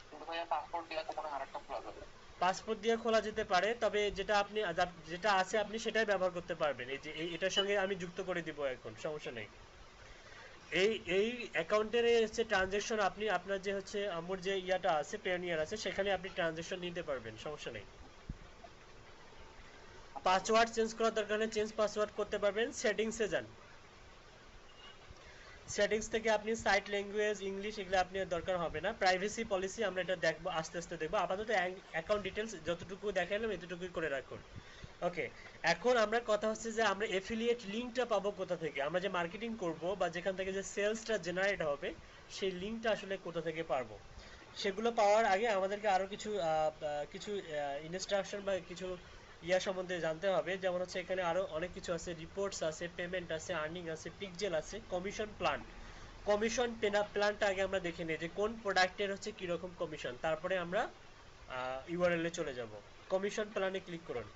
কিন্তু ভাইয়া পাসপোর্ট দিয়ে তো মনে হয় আরেকটা খোলা যাবে। পাসপোর্ট দিয়ে খোলা যেতে পারে, তবে যেটা আপনি যেটা আছে আপনি সেটাই ব্যবহার করতে পারবেন। এই যে এটার সঙ্গে আমি যুক্ত করে দিব এখন, সমস্যা নেই। এই এই অ্যাকাউন্টের হচ্ছে ট্রানজ্যাকশন, আপনি আপনার যে হচ্ছে আম্মুর যে ইয়াটা আছে পেওনিয়ার আছে সেখানে আপনি ট্রানজ্যাকশন নিতে পারবেন, সমস্যা নেই। পাসওয়ার্ড চেঞ্জ করার দরকার নেই, চেঞ্জ পাসওয়ার্ড করতে পারবেন। সেটিংসে যান, সেটিংস থেকে আপনি সাইট ল্যাঙ্গুয়েজ ইংলিশ এগুলো আপনি দরকার হবে না। প্রাইভেসি পলিসি আমরা এটা দেখবো, আস্তে আস্তে দেখবো, আপাতত অ্যাকাউন্ট ডিটেলস যতটুকু দেখাইলাম এতটুকুই করে রাখুন। ওকে, এখন আমরা কথা হচ্ছে যে আমরা এফিলিয়েট লিঙ্কটা পাবো কোথা থেকে, আমরা যে মার্কেটিং করব বা যেখান থেকে যে সেলসটা জেনারেট হবে সেই লিঙ্কটা আসলে কোথা থেকে পারবো। সেগুলো পাওয়ার আগে আমাদেরকে আরো কিছু কিছু ইনস্ট্রাকশন বা কিছু ইয়া সম্বন্ধে জানতে হবে, যেমন হচ্ছে এখানে আরো অনেক কিছু আছে, রিপোর্টস আছে, পেমেন্ট আছে, আর্নিং আছে, পিকজেল আছে, কমিশন প্ল্যান। কমিশন প্ল্যানটা আগে আমরা দেখে নিই যে কোন প্রোডাক্টের হচ্ছে কিরকম কমিশন, তারপরে আমরা ইউআরএল এ চলে যাব। কমিশন প্ল্যানে ক্লিক করুন।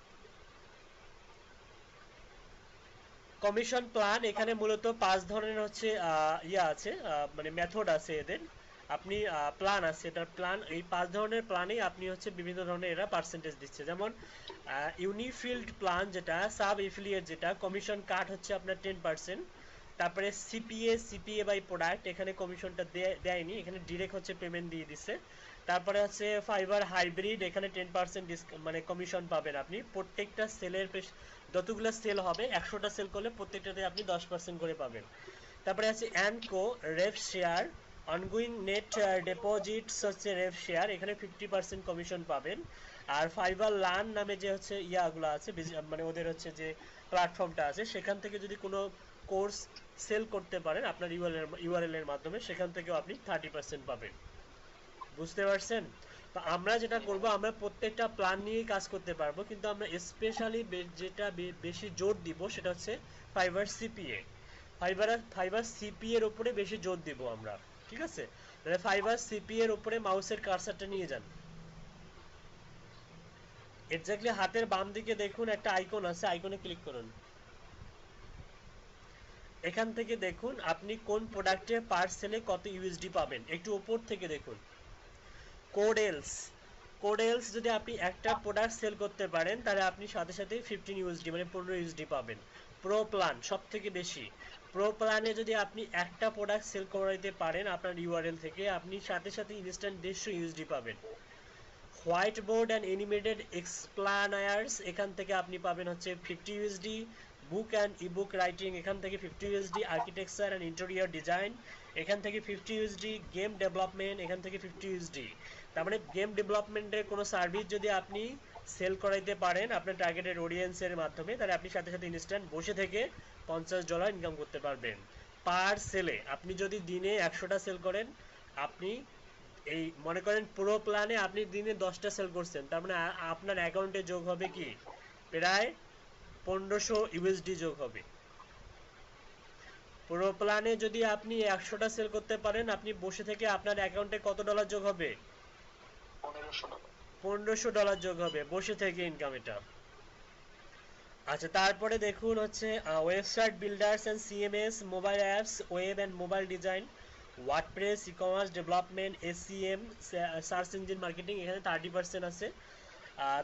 কমিশন প্ল্যান এখানে মূলত 5 ধরনের হচ্ছে ইয়া আছে, মানে মেথড আছে এদের, আপনি প্ল্যান আছে এটার প্ল্যান, এই 5 ধরনের প্ল্যানেই আপনি হচ্ছে বিভিন্ন ধরনের এরা পার্সেন্টেজ দিচ্ছে। যেমন ইউনিফিল্ড প্ল্যান যেটা, সাব এফিলিয়েট যেটা, কমিশন কাট হচ্ছে আপনার 10%। তারপরে সিপিএ বাই প্রোডাক্ট, এখানে কমিশনটা দেয়নি, এখানে ডিরেক্ট হচ্ছে পেমেন্ট দিয়ে দিচ্ছে। তারপরে হচ্ছে ফাইবার হাইব্রিড, এখানে 10% মানে কমিশন পাবেন আপনি প্রত্যেকটা সেলের, যতগুলো সেল হবে 100টা সেল করলে প্রত্যেকটাতে আপনি 10% করে পাবেন। তারপরে আছে অ্যানকো রেভ শেয়ার, অনগোয়িং নেট ডিপোজিটস হচ্ছে রেভ শেয়ার, এখানে 50% কমিশন পাবেন। আর ফাইবার লান নামে যে হচ্ছে ইয়াগুলো আছে, মানে ওদের হচ্ছে যে প্ল্যাটফর্মটা আছে, সেখান থেকে যদি কোনো কোর্স সেল করতে পারেন আপনার ইউআরএল এর মাধ্যমে, সেখান থেকেও আপনি 30% পাবেন। বুঝতে পারছেন? তো আমরা যেটা করব, আমরা প্রত্যেকটা প্ল্যান নিয়ে কাজ করতে পারবো, কিন্তু আমরা স্পেশালি যেটা বেশি জোর দিব সেটা হচ্ছে ফাইবার সিপিএ। ফাইবার সিপিএ এর উপরে বেশি জোর দিব আমরা, ঠিক আছে? তাহলে ফাইবার সিপিএ এর উপরে মাউসের কার্সারটা নিয়ে যান। এক্স্যাক্টলি হাতের বাম দিকে দেখুন একটা আইকন আছে, আইকনে ক্লিক করুন। এখান থেকে দেখুন আপনি কোন প্রোডাক্টে পার সেলে কত ইউএসডি পাবেন, একটু উপর থেকে দেখুন। কোডেলস যদি আপনি একটা প্রোডাক্ট সেল করতে পারেন তাহলে আপনি সাথে সাথে 15 ইউএসডি মানে 15 ইউএসডি পাবেন। প্রো প্ল্যান সব থেকে বেশি। প্রো প্ল্যানে যদি আপনি একটা প্রোডাক্ট সেল করাইতে পারেন আপনার ইউআরএল থেকে, আপনি সাথে সাথে ইনস্ট্যান্ট 150 ইউএসডি পাবেন। হোয়াইট বোর্ড অ্যান্ড অ্যানিমেটেড এক্সপ্লানায়ার্স এখান থেকে আপনি পাবেন হচ্ছে 50 USD. Book and ebook writing এখান থেকে 50 USD. Architecture and interior design এখান থেকে 50 ইউএসডি। গেম ডেভেলপমেন্ট এখান থেকে 50 ইউএসডি। তার মানে গেম ডেভেলপমেন্টের কোনো সার্ভিস যদি আপনি সেল করাইতে পারেন আপনার টার্গেটেড অডিয়েন্সের মাধ্যমে, তাহলে আপনি সাথে সাথে ইনস্ট্যান্ট বসে থেকে $50 ইনকাম করতে পারবেন পার সেলে। আপনি যদি দিনে 100টা সেল করেন, আপনি এই মনে করেন পুরো প্ল্যানে আপনি দিনে 10টা সেল করছেন, তার মানে আপনার অ্যাকাউন্টে যোগ হবে কি প্রায় 1500 ইউএসডি যোগ হবে। পুরো প্ল্যানে যদি আপনি 100টা সেল করতে পারেন, আপনি বসে থেকে আপনার অ্যাকাউন্টে কত ডলার যোগ হবে? $1500। $1500 যোগ হবে বসে থেকে ইনকাম এটা। আচ্ছা, তারপরে দেখুন হচ্ছে website builders and CMS, mobile apps, web and mobile design, WordPress, ecommerce development, SEM, search engine marketing এখানে 30% আছে।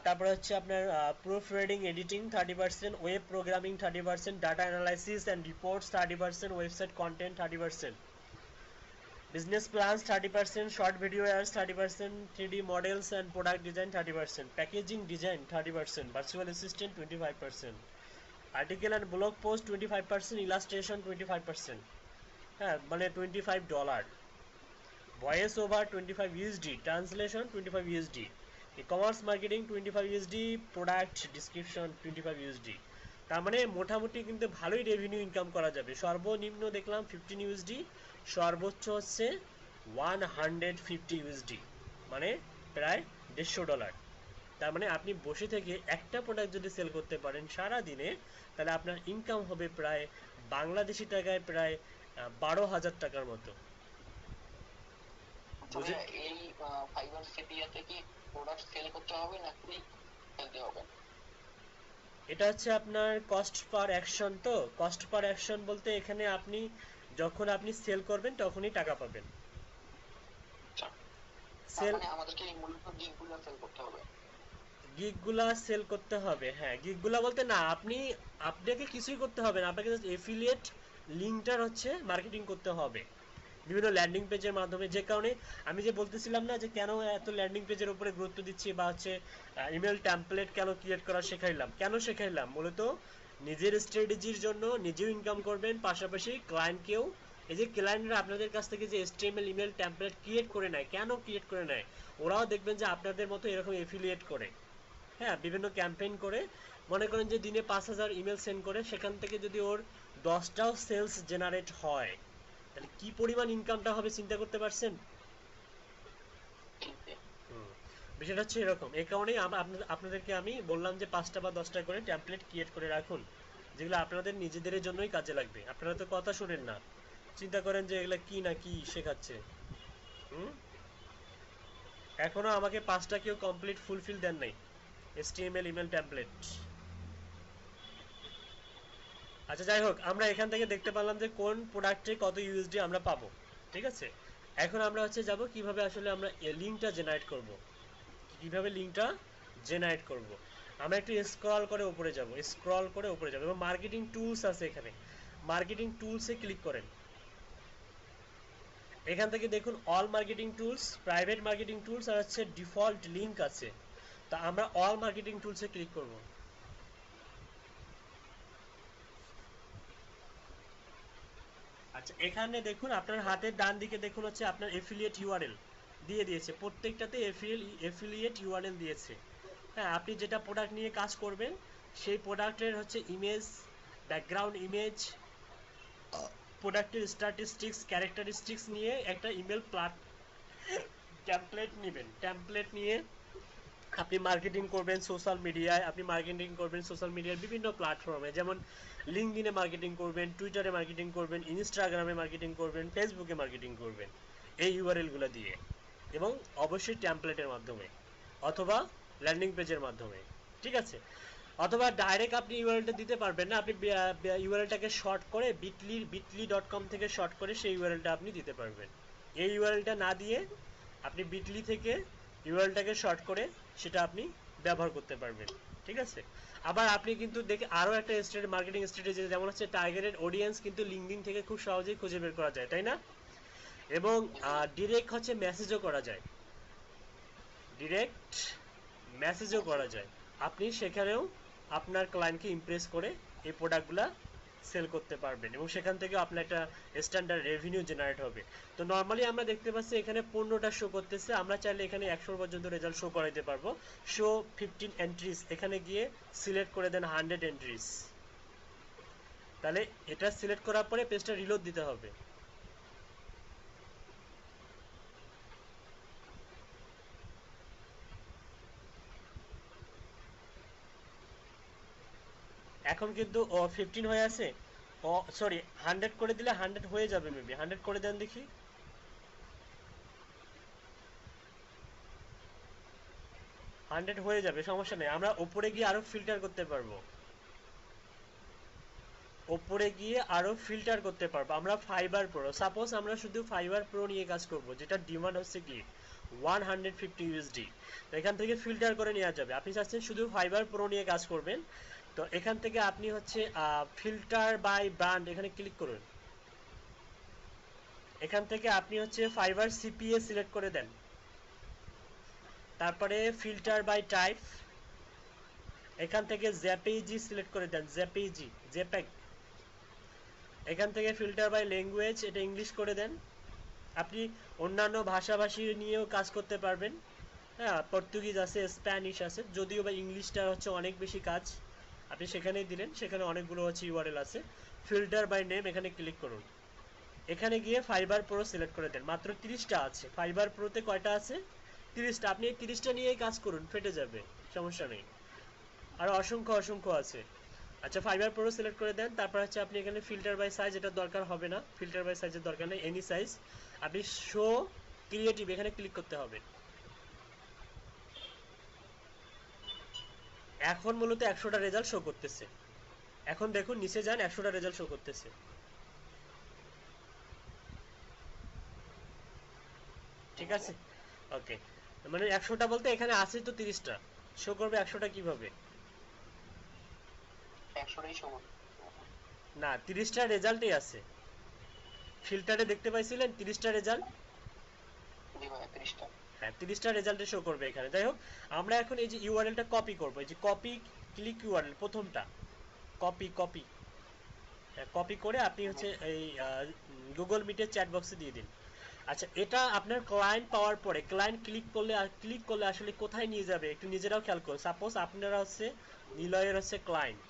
তারপরে হচ্ছে আপনার proof reading editing 30%, web programming 30%, data analysis and reports 30%, website content 30%, business plans 30%, short video ads 30%, 3D models and product design 30%, packaging design 30%, virtual assistant 25%, article and blog post 25%, illustration 25%, হ্যাঁ মানে $25, voice over 25 USD, translation 25 USD, ecommerce marketing 25 USD, product description 25 USD. তার মানে মোটামুটি কিন্তু ভালোই revenue income করা যাবে। সর্বনিম্ন দেখলাম 15 ইউএসডি, সর্বোচ্চ হচ্ছে 150 ইউএসডি, মানে প্রায় $150। তার মানে আপনি বসে থেকে একটা প্রোডাক্ট যদি সেল করতে পারেন সারা দিনে, তাহলে আপনার ইনকাম হবে প্রায় বাংলাদেশি টাকায় প্রায় 12,000 টাকার মতো। তবে এই ফাইবার সিপিএতে কি প্রোডাক্ট সেল করতে হবে নাকি ফেলতে হবে? এটা হচ্ছে আপনার কস্ট পার অ্যাকশন। তো কস্ট পার অ্যাকশন বলতে এখানে আপনি যখন আপনি সেল করবেন তখনই টাকা পাবেন। সেল মানে আমাদেরকে মূলত গিগগুলো সেল করতে হবে। গিগগুলা সেল করতে হবে, হ্যাঁ গিগগুলা বলতে না, আপনাকে কিছুই করতে হবে না, আপনাকে জাস্ট এফিলিয়েট লিঙ্কটার হচ্ছে মার্কেটিং করতে হবে বিভিন্ন ল্যান্ডিং পেজের মাধ্যমে। যে কারণে আমি যে বলতেছিলাম না যে কেন এত ল্যান্ডিং পেজের উপরে গুরুত্ব দিচ্ছি বা হচ্ছে ইমেল টেমপ্লেট কেন ক্রিয়েট করা শেখাইলাম মূলত নিজের স্ট্র্যাটেজির জন্য, নিজেও ইনকাম করবেন, পাশাপাশি ক্লায়েন্টকেও। এই যে ক্লায়েন্টরা আপনাদের কাছ থেকে যে এসটিএমএল ইমেল টেমপ্লেট ক্রিয়েট করে নেয়, কেন ক্রিয়েট করে নেয়? ওরাও দেখবেন যে আপনাদের মতো এরকম এফিলিয়েট করে, হ্যাঁ বিভিন্ন ক্যাম্পেইন করে। মনে করেন যে দিনে 5000 ইমেল সেন্ড করে, সেখান থেকে যদি ওর 10টাও সেলস জেনারেট হয়, তাহলে কি পরিমাণ ইনকামটা হবে চিন্তা করতে পারছেন? বিষয়টা হচ্ছে এরকম। এই কারণেই আপনাদেরকে আমি বললাম যে 5টা বা 10টা করে টেমপ্লেট ক্রিয়েট করে রাখুন, যেগুলো আপনাদের নিজেদের জন্যই কাজে লাগবে। আপনারা তো কথা শুনেন না, চিন্তা করেন যে এগুলা কি না কি শেখাচ্ছে। এখনো আমাকে 5টা কেউ কমপ্লিট ফুলফিল দেন নাই HTML ইমেল টেমপ্লেট। আচ্ছা যাই হোক, আমরা এখান থেকে দেখতে পারলাম যে কোন প্রোডাক্টে কত ইউএসডি আমরা পাবো, ঠিক আছে? এখন আমরা হচ্ছে যাব কিভাবে আসলে আমরা লিঙ্কটা জেনারেট করব। আমরা একটু স্ক্রল করে উপরে যাব এবং মার্কেটিং টুলস আছে এখানে, মার্কেটিং টুলসে ক্লিক করেন। এখান থেকে দেখুন all marketing tools, private marketing tools আর হচ্ছে ডিফল্ট লিঙ্ক আছে। তা আমরা অল মার্কেটিং টুলসে ক্লিক করব। আচ্ছা, এখানে দেখুন আপনার হাতের ডান দিকে দেখুন হচ্ছে আপনার এফিলিয়েট ইউআরএল দিয়ে দিয়েছে, প্রত্যেকটাতে এফিলিয়েট ইউআরএল দিয়েছে। হ্যাঁ, আপনি যেটা প্রোডাক্ট নিয়ে কাজ করবেন সেই প্রোডাক্টের হচ্ছে ইমেজ, ব্যাকগ্রাউন্ড ইমেজ, প্রোডাক্টের স্ট্যাটিস্টিক্স, ক্যারেক্টারিস্টিক্স নিয়ে একটা ইমেল টেমপ্লেট নেবেন, টেমপ্লেট নিয়ে আপনি মার্কেটিং করবেন সোশ্যাল মিডিয়ায়, আপনি মার্কেটিং করবেন সোশ্যাল মিডিয়ার বিভিন্ন প্ল্যাটফর্মে, যেমন লিঙ্কডইনে মার্কেটিং করবেন, টুইটারে মার্কেটিং করবেন, ইনস্টাগ্রামে মার্কেটিং করবেন, ফেসবুকে মার্কেটিং করবেন এই ইউআরএলগুলো দিয়ে, এবং অবশ্যই টেমপ্লেটের মাধ্যমে অথবা ল্যান্ডিং পেজের মাধ্যমে, ঠিক আছে? অথবা ডাইরেক্ট আপনি ইউআরএলটা দিতে পারবেন না, আপনি ইউআরএলটাকে শর্ট করে bitly.com থেকে শর্ট করে সেই ইউআরএলটা আপনি দিতে পারবেন। এই ইউআরএলটা না দিয়ে আপনি বিটলি থেকে ইউআরএলটাকে শর্ট করে সেটা আপনি ব্যবহার করতে পারবেন, ঠিক আছে? আবার আপনি কিন্তু দেখে আরও একটা মার্কেটিং স্ট্র্যাটেজি যেমন হচ্ছে টার্গেটেড অডিয়েন্স কিন্তু লিঙ্কডইন থেকে খুব সহজেই খুঁজে বের করা যায়, তাই না? এবং ডিরেক্ট হচ্ছে মেসেজও করা যায়, ডিরেক্ট মেসেজও করা যায়। আপনি সেখানেও আপনার ক্লায়েন্টকে ইমপ্রেস করে এই প্রোডাক্টগুলো সেল করতে পারবেন এবং সেখান থেকে আপনার একটা স্ট্যান্ডার্ড রেভিনিউ জেনারেট হবে। তো নর্মালি আমরা দেখতে পাচ্ছি এখানে 15টা শো করতেছে, আমরা চাইলে এখানে 100 পর্যন্ত রেজাল্ট শো করাইতে পারবো। শো 15 এন্ট্রিজ, এখানে গিয়ে সিলেক্ট করে দেন 100 এন্ট্রিজ, তাহলে এটা সিলেক্ট করার পরে পেজটা রিলোড দিতে হবে। এখন কিন্তু 15 হয়ে আছে, সরি 100 করে দিলে 100 হয়ে যাবে, মেবি 100 করে দেন দেখি। 100 হয়ে যাবে, সমস্যা নেই, আমরা উপরে গিয়ে আরো ফিল্টার করতে পারবো, উপরে গিয়ে আরো ফিল্টার করতে পারবো আমরা ফাইবার প্রো। সাপোজ আমরা শুধু ফাইবার প্রো নিয়ে কাজ করব, যেটা ডিমান্ড হচ্ছে কি 150 ইউএসডি, তো এখান থেকে ফিল্টার করে নেওয়া যাবে। আপনি চাচ্ছেন শুধু ফাইবার প্রো নিয়ে কাজ করবেন, তো এখান থেকে আপনি হচ্ছে ফিল্টার বাই ব্র্যান্ড এখানে ক্লিক করুন। এখান থেকে আপনি হচ্ছে ফাইবার সিপিএ সিলেক্ট করে দেন, তারপরে ফিল্টার বাই টাইপ, এখান থেকে জেপিজি সিলেক্ট করে দেন, জেপেগ। এখান থেকে ফিল্টার বাই ল্যাঙ্গুয়েজ, এটা ইংলিশ করে দেন। আপনি অন্যান্য ভাষাভাষী নিয়েও কাজ করতে পারবেন, হ্যাঁ, পর্তুগিজ আছে, স্প্যানিশ আছে, যদিও বা ইংলিশটা হচ্ছে অনেক বেশি কাজ, আপনি সেখানেই দিলেন, সেখানে অনেকগুলো হচ্ছে ইউআরএল আছে। ফিল্টার বাই নেম এখানে ক্লিক করুন, এখানে গিয়ে ফাইবার প্রো সিলেক্ট করে দেন। মাত্র 30টা আছে, ফাইবার প্রোতে কয়টা আছে? 30টা। আপনি এই 30টা নিয়েই কাজ করুন, ফেটে যাবে, সমস্যা নেই, আর অসংখ্য অসংখ্য আছে। আচ্ছা, ফাইবার প্রো সিলেক্ট করে দেন, তারপর হচ্ছে আপনি এখানে ফিল্টার বাই সাইজ, এটা দরকার হবে না, ফিল্টার বাই সাইজের দরকার নেই, এনি সাইজ। আপনি শো ক্রিয়েটিভ এখানে ক্লিক করতে হবে। এখন মূলত 100টা রেজাল্ট শো করতেছে, এখন দেখুন নিচে যান, 100টা রেজাল্ট শো করতেছে, ঠিক আছে? ওকে, মানে 100টা বলতে এখানে আছে তো 30টা, শো করবে 100টা কিভাবে? 100টাই শো করবে না, 30টা রেজাল্টই আছে, ফিল্টারে দেখতে পাইছিলেন 30টা রেজাল্ট? জি ভাই 30টা। হ্যাঁ, 30টা রেজাল্টে শো করবে এখানে। যাই হোক, আমরা এখন এই যে ইউআরএলটা কপি করব, এই যে কপি ক্লিক ইউআরএল প্রথমটা, কপি কপি, কপি করে আপনি হচ্ছে এই গুগল মিটের চ্যাট বক্সে দিয়ে দিন। আচ্ছা, এটা আপনার ক্লায়েন্ট পাওয়ার পরে ক্লায়েন্ট ক্লিক করলে আসলে কোথায় নিয়ে যাবে একটু নিজেরাও খেয়াল করুন। সাপোজ আপনারা হচ্ছে নিলয়ের হচ্ছে ক্লায়েন্ট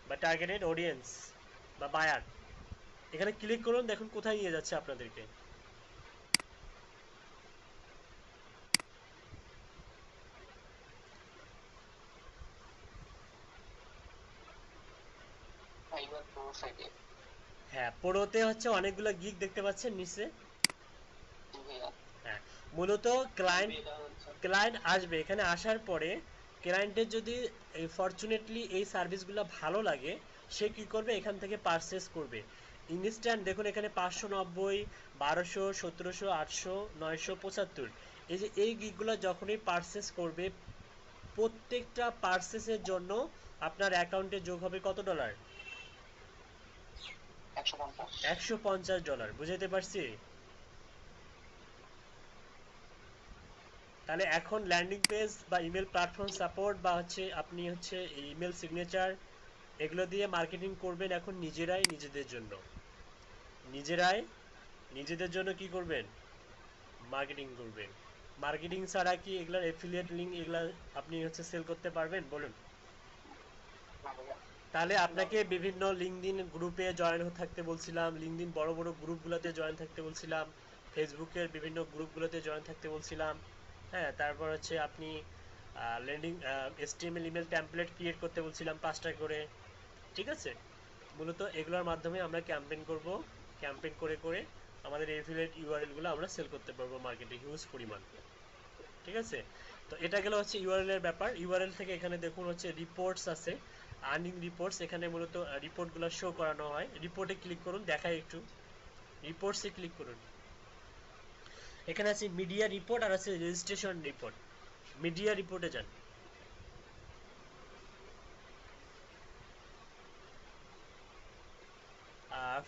বা টার্গেটেড অডিয়েন্স বা বায়ার, এখানে ক্লিক করুন, দেখুন কোথায় নিয়ে যাচ্ছে আপনাদেরকে। ফাইবার প্রো সাইটে। হ্যাঁ, পোড়োতে হচ্ছে অনেকগুলো গিগ দেখতে পাচ্ছেন নিচে। জি ভাইয়া। হ্যাঁ, মূলত ক্লায়েন্ট আসবে, এখানে আসার পরে ক্লায়েন্টের যদি ফরচুনেটলি এই সার্ভিসগুলো ভালো লাগে, সে কি করবে, এখান থেকে পারচেস করবে ইনস্ট্যান্ট। দেখুন এখানে 590, 1200, 1700, 800, 975, এই যে এই গিগগুলো যখনই পারচেস করবে, প্রত্যেকটা পারচেসের জন্য আপনার অ্যাকাউন্টে যোগ হবে কত ডলার? 150। $150, বুঝাইতে পারছি? তাহলে এখন ল্যান্ডিং পেজ বা ইমেল প্ল্যাটফর্ম সাপোর্ট বা হচ্ছে আপনি হচ্ছে ইমেল সিগনেচার এগুলো দিয়ে মার্কেটিং করবেন এখন নিজেরাই, নিজেদের জন্য কি করবেন, মার্কেটিং করবেন। মার্কেটিং ছাড়া কি এগুলার এফিলিয়েট লিংক এগুলা আপনি হচ্ছে সেল করতে পারবেন বলুন? না ভাইয়া। তাহলে আপনাকে বিভিন্ন লিঙ্কডইন গ্রুপে জয়েন থাকতে বলছিলাম, লিঙ্কডইন বড় বড় গ্রুপগুলোতে জয়েন থাকতে বলছিলাম, ফেসবুকের বিভিন্ন গ্রুপগুলোতে জয়েন থাকতে বলছিলাম। হ্যাঁ, তারপর হচ্ছে আপনি landing HTML email template create করতে বলছিলাম 5টা করে। ঠিক আছে, মূলত এগুলোর মাধ্যমে আমরা ক্যাম্পেইন করব। ক্যাম্পেইন করে করে আমাদের এফিলিয়েট ইউআরএল গুলো আমরা সেল করতে পারবো মার্কেটে হিউজ পরিমাণ। ঠিক আছে, তো এটা গেল হচ্ছে ইউআরএল এর ব্যাপার। ইউআরএল থেকে এখানে দেখুন হচ্ছে রিপোর্টস আছে, আর্নিং রিপোর্টস। এখানে মূলত রিপোর্টগুলো শো করানো হয়। রিপোর্টে ক্লিক করুন, দেখাই একটু। রিপোর্টসে ক্লিক করুন, এখানে আছে মিডিয়া রিপোর্ট আর আছে রেজিস্ট্রেশন রিপোর্ট। মিডিয়া রিপোর্টে যান।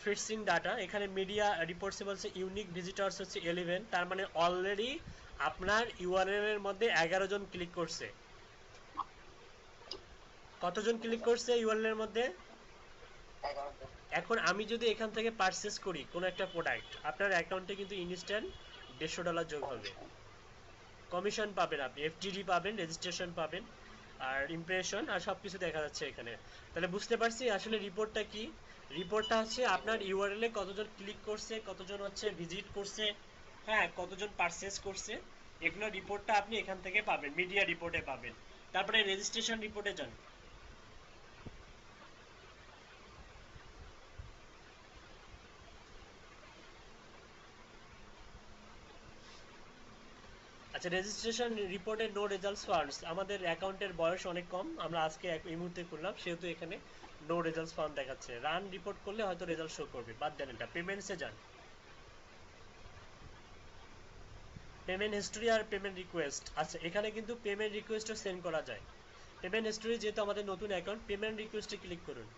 ফিটস ইন ডাটা, এখানে মিডিয়া রিপোর্টসে বলছে ইউনিক ভিজিটর্স হচ্ছে 11, তার মানে অলরেডি আপনার ইউআরএল এর মধ্যে 11 জন ক্লিক করছে। কতজন ক্লিক করছে ইউআরএল এর মধ্যে? 11 জন। এখন আমি যদি এখান থেকে পারচেস করি কোনো একটা প্রোডাক্ট, আপনার অ্যাকাউন্টে কিন্তু ইনস্ট্যান্ট $150 যোগ হবে। কমিশন পাবেন আপনি, এফটিডি পাবেন, রেজিস্ট্রেশন পাবেন, আর ইমপ্রেশন আর সবকিছু দেখা যাচ্ছে এখানে। তাহলে বুঝতে পারছি আসলে রিপোর্টটা কি। রিপোর্টটা হচ্ছে আপনার ইউআরএল এ কতজন ক্লিক করছে, কতজন হচ্ছে ভিজিট করছে, হ্যাঁ, কতজন পারচেস করছে, এগুলো রিপোর্টটা আপনি এখান থেকে পাবেন, মিডিয়া রিপোর্টে পাবেন। তারপরে রেজিস্ট্রেশন রিপোর্টে যান। আচ্ছা, রেজিস্ট্রেশন রিপোর্টে নো রেজাল্টস ফাউন্ড, আমাদের অ্যাকাউন্টের বয়স অনেক কম, আমরা আজকে এই মুহূর্তে করলাম, সেহেতু এখানে নো রেজাল্টস ফাউন্ড দেখাচ্ছে। রান রিপোর্ট করলে হয়তো রেজাল্ট শো করবে, বাদ দেন এটা। পেমেন্টসে যান, পেমেন্ট হিস্ট্রি আর পেমেন্ট রিকোয়েস্ট। আচ্ছা, এখানে কিন্তু পেমেন্ট রিকোয়েস্টও সেন্ড করা যায়। পেমেন্ট হিস্ট্রি যেহেতু আমাদের নতুন অ্যাকাউন্ট, পেমেন্ট রিকোয়েস্টে ক্লিক করুন।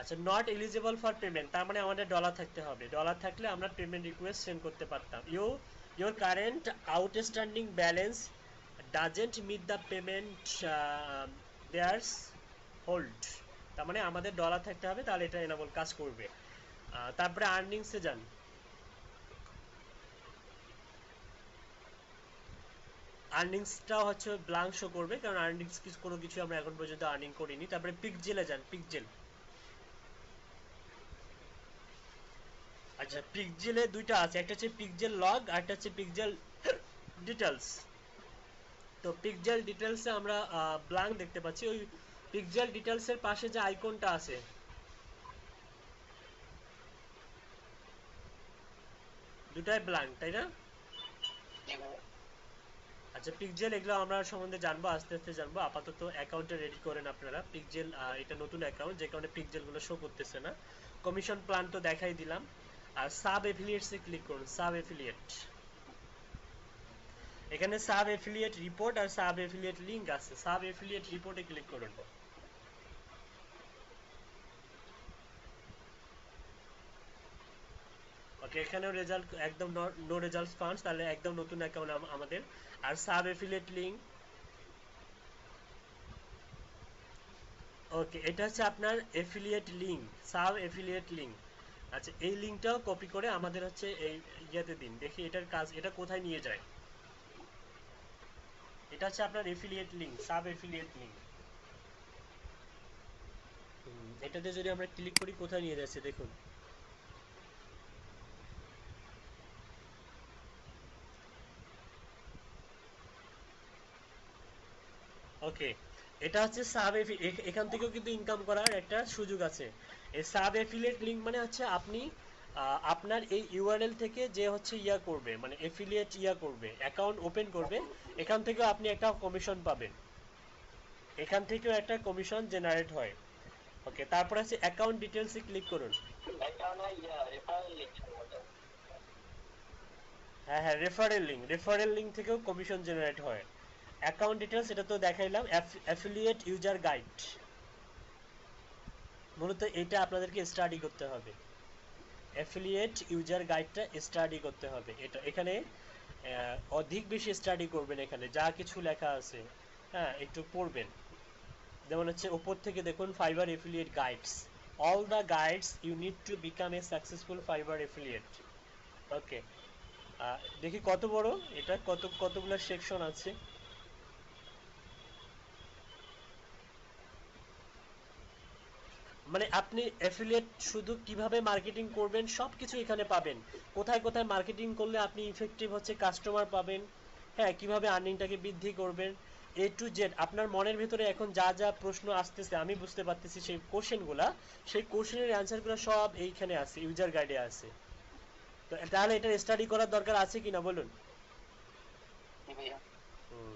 আচ্ছা, নট এলিজিবল ফর পেমেন্ট, তার মানে আমাদের ডলার থাকতে হবে। ডলার থাকলে আমরা পেমেন্ট রিকোয়েস্ট সেন্ড করতে পারতাম। Your current outstanding balance doesn't meet the payment there's hold, তার মানে আমাদের ডলার থাকতে হবে, তাহলে এটা এনাবল কাজ করবে। তারপরে আর্নিংসে যান। আর্নিংসটা হচ্ছে ব্ল্যাঙ্ক শো করবে, কারণ আর্নিংস কোনো কিছু আমরা এখন পর্যন্ত আর্নিং করিনি। তারপরে পিকজেলে যান, পিকজেল। আচ্ছা, পিকজেলে দুইটা আছে, একটা হচ্ছে পিকজেল লগ আর একটা হচ্ছে পিকজেল ডিটেলস। তো পিকজেল ডিটেলসে আমরা ব্ল্যাঙ্ক দেখতে পাচ্ছি। ওই পিকজেল ডিটেলসের পাশে যে আইকনটা আছে, দুটাই ব্ল্যাঙ্ক, তাই না? আচ্ছা, পিকজেল এগুলো আমরা সম্বন্ধে জানবো, আস্তে আস্তে জানবো। আপাতত অ্যাকাউন্টে রেডি করেন আপনারা পিকজেল। এটা নতুন অ্যাকাউন্ট, যে কারণে পিকজেল গুলো শো করতেছে না। কমিশন প্ল্যান তো দেখাই দিলাম। আর সাব এফিলিয়েটসে ক্লিক করুন, সাব এফিলিয়েট। এখানে সাব এফিলিয়েট রিপোর্ট আর সাব এফিলিয়েট লিংক আছে। সাব এফিলিয়েট রিপোর্টে ক্লিক করুন। ওকে, এখানেও রেজাল্ট একদম নো রেজাল্ট ফান্ডস, তাহলে একদম নতুন অ্যাকাউন্ট আমাদের। আর সাব এফিলিয়েট লিংক, ওকে, এটা হচ্ছে আপনার affiliate link, sub affiliate link. আচ্ছা, এই লিংকটাও কপি করে আমাদের হচ্ছে এই ইয়েতে দিন, দেখি এটার কাজ, এটা কোথায় নিয়ে যায়। এটা হচ্ছে আপনার affiliate link, sub affiliate link. এটাতে যদি আমরা ক্লিক করি কোথায় নিয়ে যাচ্ছে দেখুন। ওকে, এটা হচ্ছে সাব, এখান থেকেও কিন্তু ইনকাম করার একটা সুযোগ আছে। এই সাব এফিলিয়েট লিংক মানে হচ্ছে আপনি আপনার এই ইউআরএল থেকে যে হচ্ছে ইয়া করবে, মানে এফিলিয়েট ইয়া করবে, অ্যাকাউন্ট ওপেন করবে, এখান থেকেও আপনি একটা কমিশন পাবেন, এখান থেকেও একটা কমিশন জেনারেট হয়। ওকে, তারপর আছে অ্যাকাউন্ট ডিটেলসে ক্লিক করুন। হ্যাঁ হ্যাঁ, রেফারেল লিংক থেকেও কমিশন জেনারেট হয়। অ্যাকাউন্ট ডিটেলস এটা তো দেখাইলাম। অ্যাফিলিয়েট ইউজার গাইড, মূলত এটা আপনাদেরকে স্টাডি করতে হবে। অ্যাফিলিয়েট ইউজার গাইডটা স্টাডি করতে হবে। এটা এখানে অধিক বেশি স্টাডি করবেন, এখানে যা কিছু লেখা আছে হ্যাঁ একটু পড়বেন। যেমন হচ্ছে উপর থেকে দেখুন, Fiverr affiliate guides, all the guides you need to become a successful Fiverr affiliate. Okay, দেখি কত বড় এটা, কতগুলো সেকশন আছে। মানে আপনি অ্যাফিলিয়েট শুধু কিভাবে মার্কেটিং করবেন সবকিছু এখানে পাবেন। কোথায় কোথায় মার্কেটিং করলে আপনি ইফেক্টিভ হচ্ছে কাস্টমার পাবেন, হ্যাঁ কিভাবে আর্নিংটাকে বৃদ্ধি করবেন, এ টু জেড আপনার মনের ভিতরে এখন যা যা প্রশ্ন আসতেছে আমি বুঝতে পারতেছি সেই কোশ্চেনগুলা, সেই কোশ্চেনের অ্যান্সারগুলো সব এইখানে আছে, ইউজার গাইডে আছে। তো তাহলে এটা স্টাডি করার দরকার আছে কিনা বলুন। জি ভাইয়া। হুম,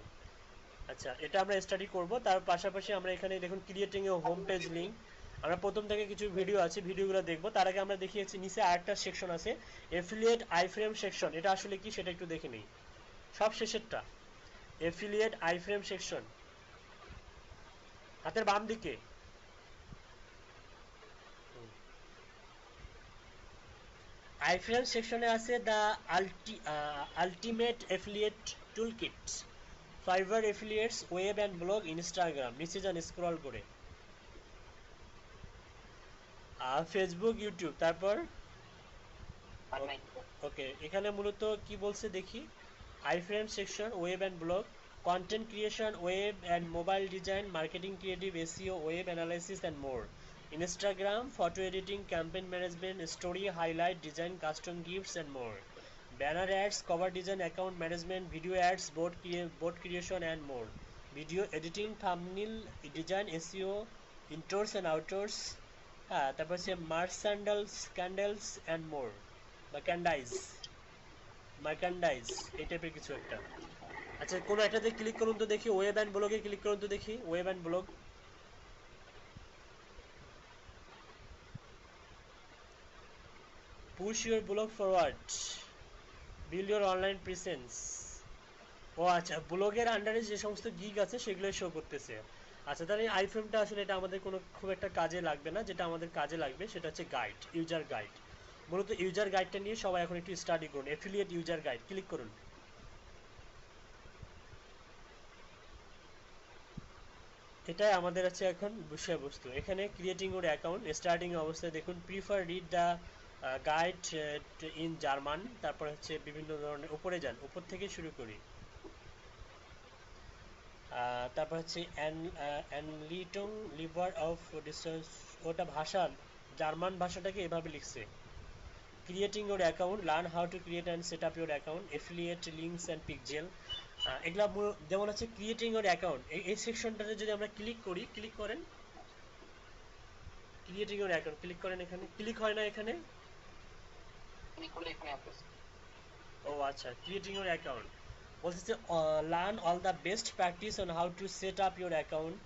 আচ্ছা এটা আমরা স্টাডি করব। তার পাশাপাশি আমরা এখানে দেখুন creating a home page link, আমরা প্রথম থেকে কিছু ভিডিও আছে ভিডিওগুলো দেখব। তার আগে আমরা দেখিয়েছি নিচে আরেকটা সেকশন আছে এফিলিয়েট আইফ্রেম সেকশন, এটা আসলে কি সেটা একটু দেখে নিই। সব শেষেরটা এফিলিয়েট আইফ্রেম সেকশন, হাতের বাম দিকে। আইফ্রেম সেকশনে আছে the ultimate affiliate tool kit, Fiverr affiliates, web and blog, Instagram, নিচে যান স্ক্রল করে, ফেসবুক, ইউটিউব, তারপর আর নাই। ওকে এখানে মূলত কি বলছে দেখি। Iframe section, web and blog, content creation, web and mobile design, marketing, creative, SEO, web analysis and more, Instagram, photo editing, campaign management, story, highlight, design, custom gifts and more, banner ads, cover design, account management, video ads, board creation and more, video editing, thumbnail design, SEO, indoors and outdoors, হ্যাঁ তারপর হচ্ছে মার্সান্ডালস, candles and more, বা ক্যান্ডাইজ, মার্কান্ডাইজ, এই টাইপের কিছু একটা। আচ্ছা কোনো একটাতে ক্লিক করুন তো দেখি, ওয়েব অ্যান্ড ব্লগে ক্লিক করুন তো দেখি, web and blog. Push your blog forward, build your online presence. ও আচ্ছা ব্লগের আন্ডারে যে সমস্ত গিগ আছে সেগুলো শো করতেছে। আচ্ছা তাহলে আইফ্রেমটা আসলে এটা আমাদের কোনো খুব একটা কাজে লাগবে না, যেটা আমাদের কাজে লাগবে সেটা হচ্ছে গাইড, ইউজার গাইড। মূলত ইউজার গাইডটা নিয়ে সবাই এখন একটু স্টাডি করুন। এফিলিয়েট ইউজার গাইড ক্লিক করুন। এটাই আমাদের আছে এখন বিষয়বস্তু। এখানে ক্রিয়েটিং ওর অ্যাকাউন্ট স্টার্টিং অবস্থায় দেখুন prefer read the guide in German, তারপর হচ্ছে বিভিন্ন ধরনের, উপরে যান, উপর থেকে শুরু করি। তারপর হচ্ছে অ্যানলিটং লিভার অফ ডিসেন্স, ওটা ভাষা, জার্মান ভাষাটাকে এভাবে লিখছে। Creating your account, learn how to create and set up your account, affiliate links and pixel, এগুলা যেমন হচ্ছে ক্রিয়েটিং ইউর অ্যাকাউন্ট। এই সেকশনটাতে যদি আমরা ক্লিক করি, ক্লিক করেন, ক্রিয়েটিং ইউর অ্যাকাউন্ট ক্লিক করেন, এখানে ক্লিক হয় না এখানে। ক্লিক করলে এখানে আসতেছে। ও আচ্ছা ক্রিয়েটিং ইউর অ্যাকাউন্ট বলছে learn all the best practice on how to set up your account,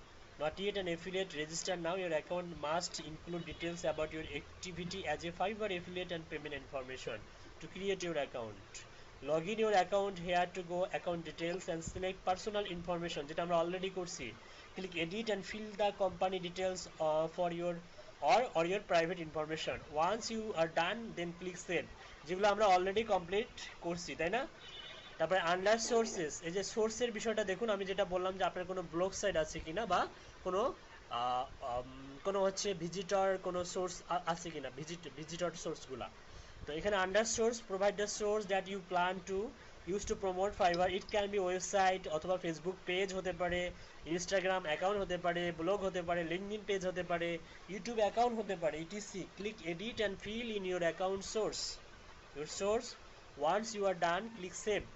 not yet an affiliate, register now, your account must include details about your activity as a Fiverr affiliate and payment information to create your account, log in your account, here to go, account details and select personal information, যেটা আমরা already করছি। Click edit and fill the company details for your or your private information. Once you are done then click save, যেগুলো আমরা already complete করছি তাই না। তারপরে under sources, এই যে সোর্সের বিষয়টা দেখুন, আমি যেটা বললাম যে আপনার কোনো ব্লগ সাইট আছে কিনা বা কোনো কোনো হচ্ছে ভিজিটর কোনো সোর্স আছে কিনা, ভিজিটর সোর্সগুলা। তো এখানে under source provide the source that you plan to use to promote Fiverr, it can be website অথবা ফেসবুক পেজ হতে পারে, ইনস্টাগ্রাম অ্যাকাউন্ট হতে পারে, ব্লগ হতে পারে, লিঙ্কডইন পেজ হতে পারে, ইউটিউব অ্যাকাউন্ট হতে পারে, etc. Click edit and fill in your account source, your source. Once you are done click save.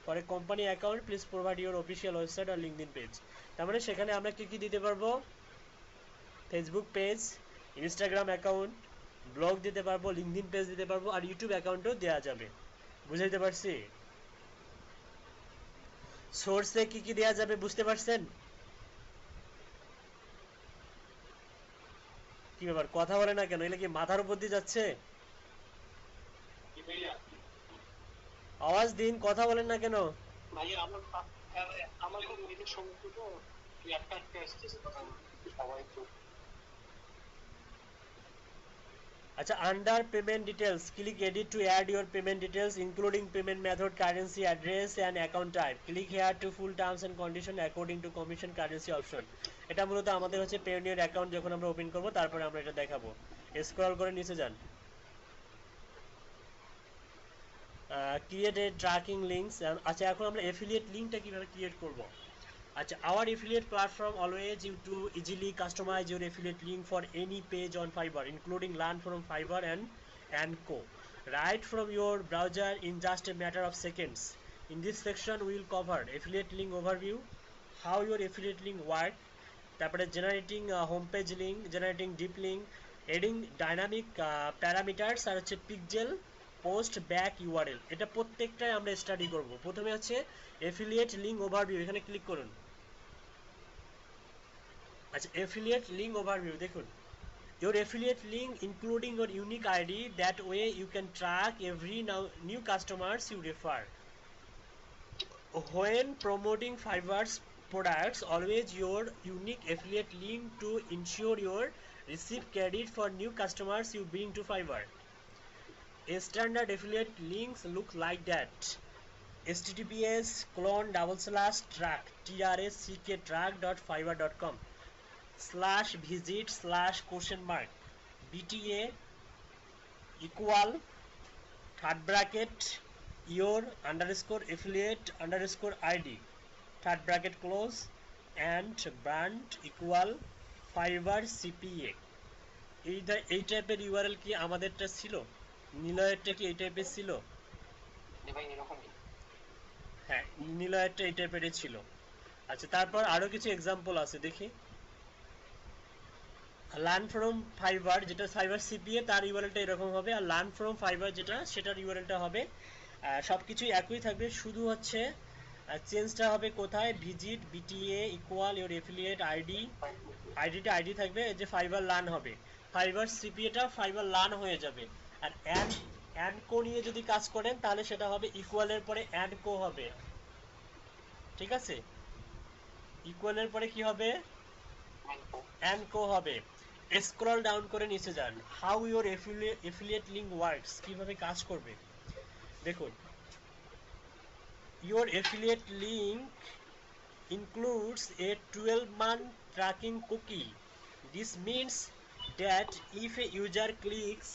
For a company account please provide your official website or LinkedIn page. তার মানে সেখানে আমরা কি কি দিতে পারবো, Facebook page, Instagram account, blog দিতে পারবো, লিঙ্কডইন পেজ দিতে পারবো, আর ইউটিউব অ্যাকাউন্টও দেওয়া যাবে। বুঝাইতে পারছি? সোর্সে কি কি দেওয়া যাবে বুঝতে পারছেন? কি ব্যাপার কথা বলে না কেন, এগুলো কি মাথার উপর দিয়ে যাচ্ছে? আওয়াজ দিন, কথা বলেন না কেন? ভাই আমার খুব নিজের সমস্যা তো, একটা একটা আসতেছে কথা সবাই একটু আচ্ছা under payment details click edit to add your payment details including payment method, currency, address and account type. Click here to full terms and condition according to commission currency option. এটা মূলত আমাদের হচ্ছে পেওনিয়ার অ্যাকাউন্ট যখন আমরা open করবো তারপরে আমরা এটা দেখাবো। স্ক্রল করে নিচে যান, ক্রিয়েট এ ট্র্যাকিং লিঙ্কস। আচ্ছা এখন আমরা এফিলিয়েট লিঙ্কটা কিভাবে ক্রিয়েট করব। our affiliate platform always you to easily customize your affiliate link for any page on Fiverr, including learn from Fiverr and co. Right from your browser in just a matter of seconds. In this section, we will cover affiliate link overview, how your affiliate link work, তারপরে generating homepage link, generating deep link, adding dynamic parameters আর হচ্ছে pixel post back URL, এটা প্রত্যেকটাই আমরা study করব। প্রথমে হচ্ছে affiliate link overview, এখানে click করুন। আচ্ছা, এফিলিয়েট লিঙ্ক ওভারভিউ দেখুন, your affiliate link including your unique ID, that way you can track every new customers you refer. When promoting Fiverr's products, always your unique affiliate link to ensure your receive credit for new customers you bring to Fiverr. A standard affiliate links look like that: https://track track.fiverr.com/visit/? bta equal your _affiliate_id close and brand equal Fiverr CPA। এই টাইপের URL কি আমাদেরটা ছিল? নিলয়েরটা কি এই টাইপের ছিল? হ্যাঁ, নিলয়েরটা এই টাইপেরই ছিল। আচ্ছা, তারপর আরো কিছু এক্সাম্পল আছে, দেখি। লার্ন ফ্রম ফাইবার, যেটা ফাইবার সিপিএ, তার ইউআরএলটা এরকম হবে, আর লার্ন ফ্রম ফাইবার যেটা, সেটার ইউআরএলটা হবে, সবকিছুই একই থাকবে, শুধু হচ্ছে চেঞ্জটা হবে কোথায়, visit BTA equal your affiliate ID, আইডিটা আইডি থাকবে, যে ফাইবার লার্ন হবে, ফাইবার সিপিএটা ফাইবার লার্ন হয়ে যাবে। আর অ্যান্ড কো নিয়ে যদি কাজ করেন তাহলে সেটা হবে ইকুয়ালের পরে অ্যান্ড কো হবে, ঠিক আছে? ইকুয়ালের পরে কি হবে? অ্যান্ড কো হবে। স্ক্রল ডাউন করে নিচে যান, how your affiliate link works, কিভাবে কাজ করবে দেখুন। Your affiliate link includes a 12-month tracking cookie. This means that if a user clicks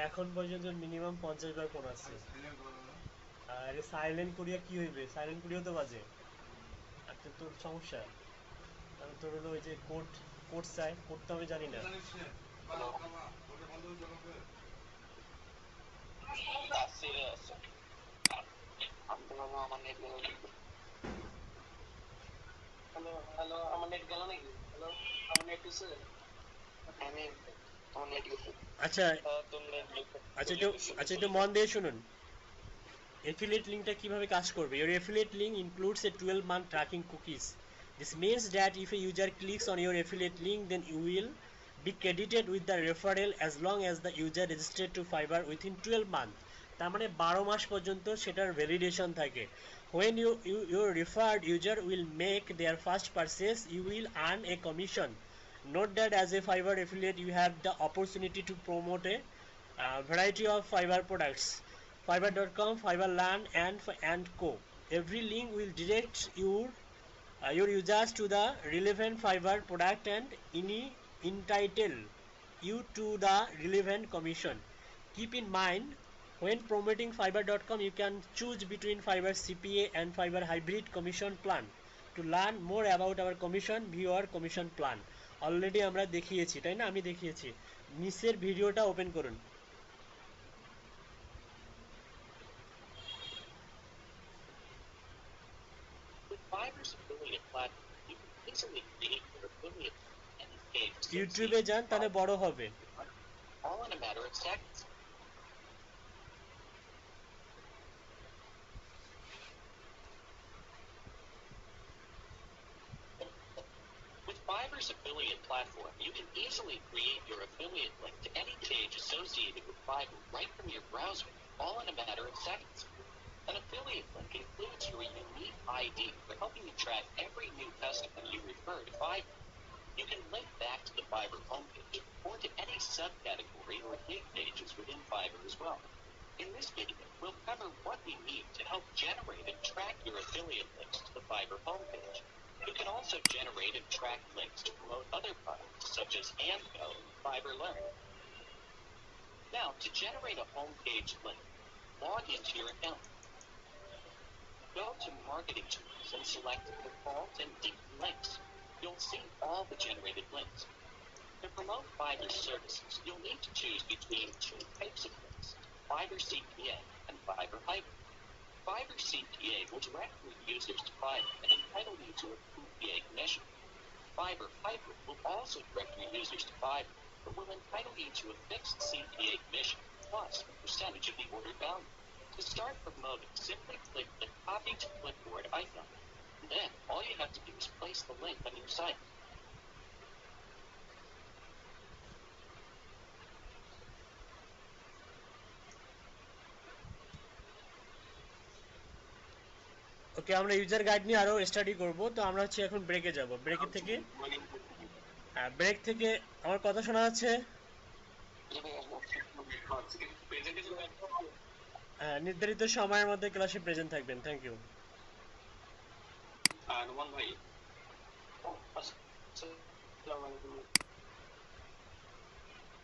এখন পর্যন্ত মিনিমাম 50 বার ফোন আসছে। আরে সাইলেন্ট করিয়া কি হইবে? সাইলেন্ট করিয়া তো বাজে। আচ্ছা, তোর সমস্যা, আমি তোর হলো ওই যে কোড চাই, কোড তো আমি জানি না। হ্যালো, আমার নেট গেল নাকি? হ্যালো, আমার নেট গেছে? আচ্ছা আচ্ছা, একটু মন দিয়ে শুনুন, এফিলিয়েট লিঙ্কটা কিভাবে কাজ করবে। your affiliate link includes a 12-month tracking cookies. This means that if a user clicks on your affiliate link, then you will be credited with the referral as long as the user registered to Fiverr within 12 months. তার মানে 12 মাস পর্যন্ত সেটার validation থাকে। when your referred user will make their first purchase, you will earn a commission. Note that as a Fiverr affiliate, you have the opportunity to promote a variety of Fiverr products: Fiverr.com, Fiverr Learn, and co. Every link will direct your users to the relevant Fiverr product and entitle you to the relevant commission. Keep in mind, when promoting Fiverr.com, you can choose between Fiverr CPA and Fiverr Hybrid Commission Plan. To learn more about our commission, view our commission plan. Already আমরা দেখিয়েছি, তাই না? আমি দেখিয়েছি, নিচের ভিডিওটা open করুন। ইউটিউবে যান, তাহলে বড় হবে। Fiverr's affiliate platform, you can easily create your affiliate link to any page associated with Fiverr right from your browser, all in a matter of seconds. An affiliate link includes your unique ID for helping you track every new customer you refer to Fiverr. You can link back to the Fiverr homepage or to any subcategory or link pages within Fiverr as well. In this video, we'll cover what we need to help generate and track your affiliate links to the Fiverr homepage. You can also generate and track links to promote other products such as AMCO and Fiverr Learn. Now, to generate a homepage link, log into your account. Go to Marketing Tools and select Default and Deep Links. You'll see all the generated links. To promote Fiverr services, you'll need to choose between two types of links, Fiverr CPA and Fiverr Hyper. Fiverr CPA will direct your users to Fiverr and entitle you to a CPA commission. Fiverr Hyper will also direct your users to Fiverr, but will entitle you to a fixed CPA commission plus a percentage of the order value. To start promoting, simply click the Copy to Clipboard icon. Then, all you have to do is place the link on your site. ওকে, আমরা user guide নিয়ে আরো study করব। তো আমরা হচ্ছে এখন ব্রেকে যাব। ব্রেক থেকে আমার কথা শোনা যাচ্ছে? নির্ধারিত সময়ের মধ্যে ক্লাসে প্রেজেন্ট থাকবেন। Thank you. নোমান ভাই, আসসালামু আলাইকুম।